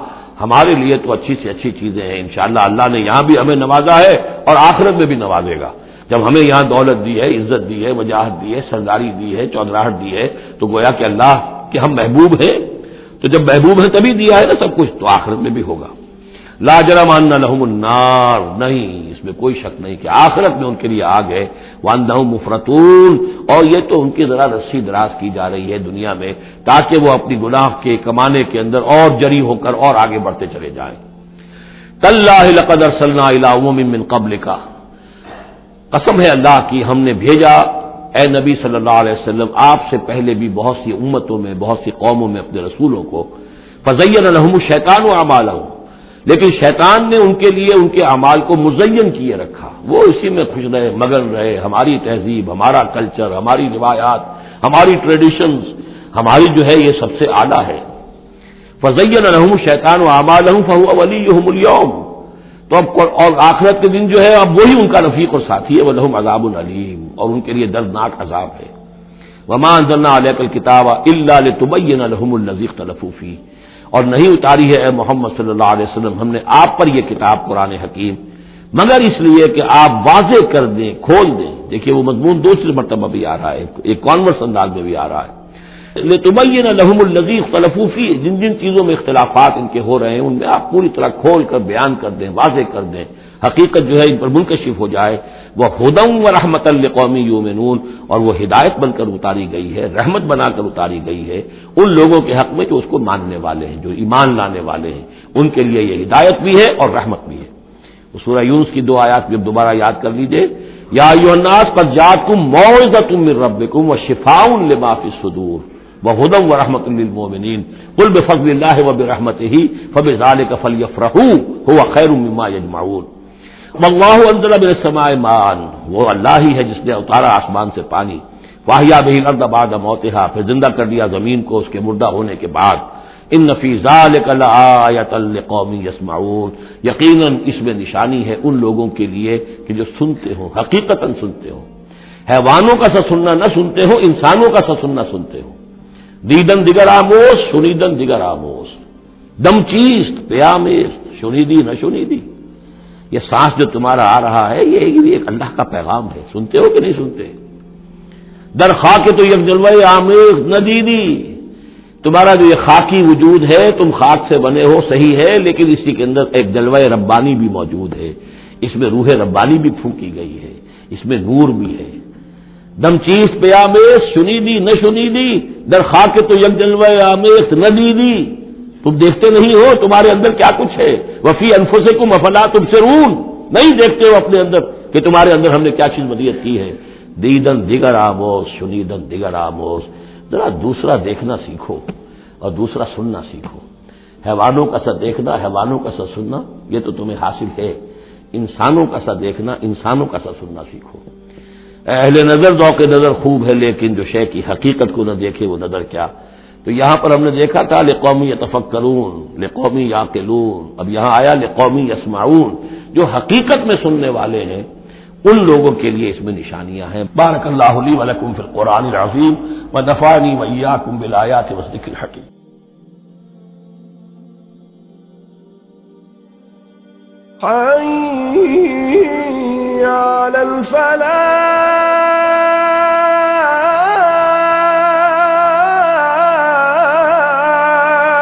ہمارے لیے تو اچھی سے اچھی چیزیں ہیں، انشاءاللہ اللہ نے یہاں بھی ہمیں نوازا ہے اور آخرت میں بھی نوازے گا۔ جب ہمیں یہاں دولت دی ہے، عزت دی ہے، وجاہت دی ہے، سرداری دی ہے، چودراہٹ دی ہے، تو گویا کہ اللہ کے ہم محبوب ہیں، تو جب محبوب ہیں تبھی دیا ہے نا سب کچھ، تو آخرت میں بھی ہوگا۔ لا جرم ان لهم النار، نہیں اس میں کوئی شک نہیں کہ آخرت میں ان کے لیے آگ ہے۔ وانہم مفرطون، اور یہ تو ان کی ذرا رسی دراز کی جا رہی ہے دنیا میں تاکہ وہ اپنی گناہ کے کمانے کے اندر اور جری ہو کر اور آگے بڑھتے چلے جائیں۔ تاللہ لقد ارسلنا الی امم من قبلک، قسم ہے اللہ کی ہم نے بھیجا اے نبی صلی اللہ علیہ وسلم آپ سے پہلے بھی بہت سی امتوں میں، بہت سی قوموں میں اپنے رسولوں کو۔ فزین لهم الشیطان اعمالهم، لیکن شیطان نے ان کے لیے ان کے اعمال کو مزین کیے رکھا، وہ اسی میں خوش رہے، مگن رہے، ہماری تہذیب، ہمارا کلچر، ہماری روایات، ہماری ٹریڈیشنز، ہماری جو ہے یہ سب سے اعلیٰ ہے۔ فزین لهم الشیطان اعمالهم فهو ولیهم اليوم، تو اب اور آخرت کے دن جو ہے اب وہی ان کا رفیق اور ساتھی ہے، وَلَهُمْ عَذَابٌ علیم، اور ان کے لیے دردناک عذاب ہے۔ وَمَا أَنزَلْنَا عَلَيْكَ الْكِتَابَ إِلَّا لِتُبَيِّنَ لَهُمُ الَّذِي اخْتَلَفُوا فِيهِ، اور نہیں اتاری ہے اے محمد صلی اللہ علیہ وسلم ہم نے آپ پر یہ کتاب قرآن حکیم مگر اس لیے کہ آپ واضح کر دیں، کھول دیں۔ دیکھیے وہ مضمون دوسری مرتبہ بھی آ رہا ہے، ایک کانورس انداز میں بھی آ رہا ہے، لِتُبَيِّنَ لَهُمُ الَّذِي اخْتَلَفُوا فِيهِ، جن جن چیزوں میں اختلافات ان کے ہو رہے ہیں ان میں آپ پوری طرح کھول کر بیان کر دیں، واضح کر دیں، حقیقت جو ہے ان پر منکشف ہو جائے۔ وَهُدًى وَرَحْمَةً لِقَوْمٍ يُؤْمِنُونَ، اور وہ ہدایت بن کر اتاری گئی ہے، رحمت بنا کر اتاری گئی ہے ان لوگوں کے حق میں جو اس کو ماننے والے ہیں، جو ایمان لانے والے ہیں، ان کے لیے یہ ہدایت بھی ہے اور رحمت بھی ہے۔ سورہ یونس کی دو آیات بھی دوبارہ یاد کر لیجئے، یا ایھا الناس قد جاءتکم موعظۃ من ربکم وشفاء لما فی الصدور وہدی ورحمۃ للمؤمنین قل بفضل اللہ وبرحمتہ فبذلک فلیفرحوا هو خیر مما یجمعون۔ واللہ انزل من السماء ماء، وہ اللہ ہی ہے جس نے اتارا آسمان سے پانی، فاحیا بہ الارض بعد موتها، پھر زندہ کر دیا زمین کو اس کے مردہ ہونے کے بعد۔ ان فی ذلک لآیۃ لقوم یسمعون، یقیناً اس میں نشانی ہے ان لوگوں کے لیے کہ جو سنتے ہوں، حقیقتاً سنتے ہوں، حیوانوں کا سا سننا نہ سنتے ہوں، انسانوں کا سا سننا سنتے ہوں۔ دیدن دیگر آموز، شنیدن دیگر آموز، دم چیست پیامیست، شنیدی نہ شنیدی، یہ سانس جو تمہارا آ رہا ہے یہ ایک اللہ کا پیغام ہے، سنتے ہو کہ نہیں سنتے؟ در خاک تو یک جلوہ آمیز ندیدی، تمہارا جو یہ خاکی وجود ہے تم خاک سے بنے ہو صحیح ہے، لیکن اسی کے اندر ایک جلوہ ربانی بھی موجود ہے، اس میں روح ربانی بھی پھونکی گئی ہے، اس میں نور بھی ہے۔ دم چیز پیامیز، شنیدی نہ شنیدی، در خاک تو یک جلوہ آمیز ندیدی، تم دیکھتے نہیں ہو تمہارے اندر کیا کچھ ہے؟ وفی انفسکم افلا تبصرون، نہیں دیکھتے ہو اپنے اندر کہ تمہارے اندر ہم نے کیا چیز مدیت کی ہے؟ دیدن دیگر آموز، شنیدن دیگر آموز، ذرا دوسرا دیکھنا سیکھو اور دوسرا سننا سیکھو۔ حیوانوں کا سا دیکھنا، حیوانوں کا سا سننا یہ تو تمہیں حاصل ہے، انسانوں کا سا دیکھنا، انسانوں کا سا سننا سیکھو۔ اہل نظر ذوق نظر خوب ہے لیکن جو شے کی حقیقت کو نہ دیکھے وہ نظر کیا۔ تو یہاں پر ہم نے دیکھا تھا لقومی یتفکرون، لقومی یعقلون، اب یہاں آیا لقومی یسمعون، جو حقیقت میں سننے والے ہیں ان لوگوں کے لیے اس میں نشانیاں ہیں۔ بارک اللہ لی ولکم فی القرآن العظیم ونفعنی وإیاکم بالآیات والذکر الحکیم۔ حی علی الفلاح۔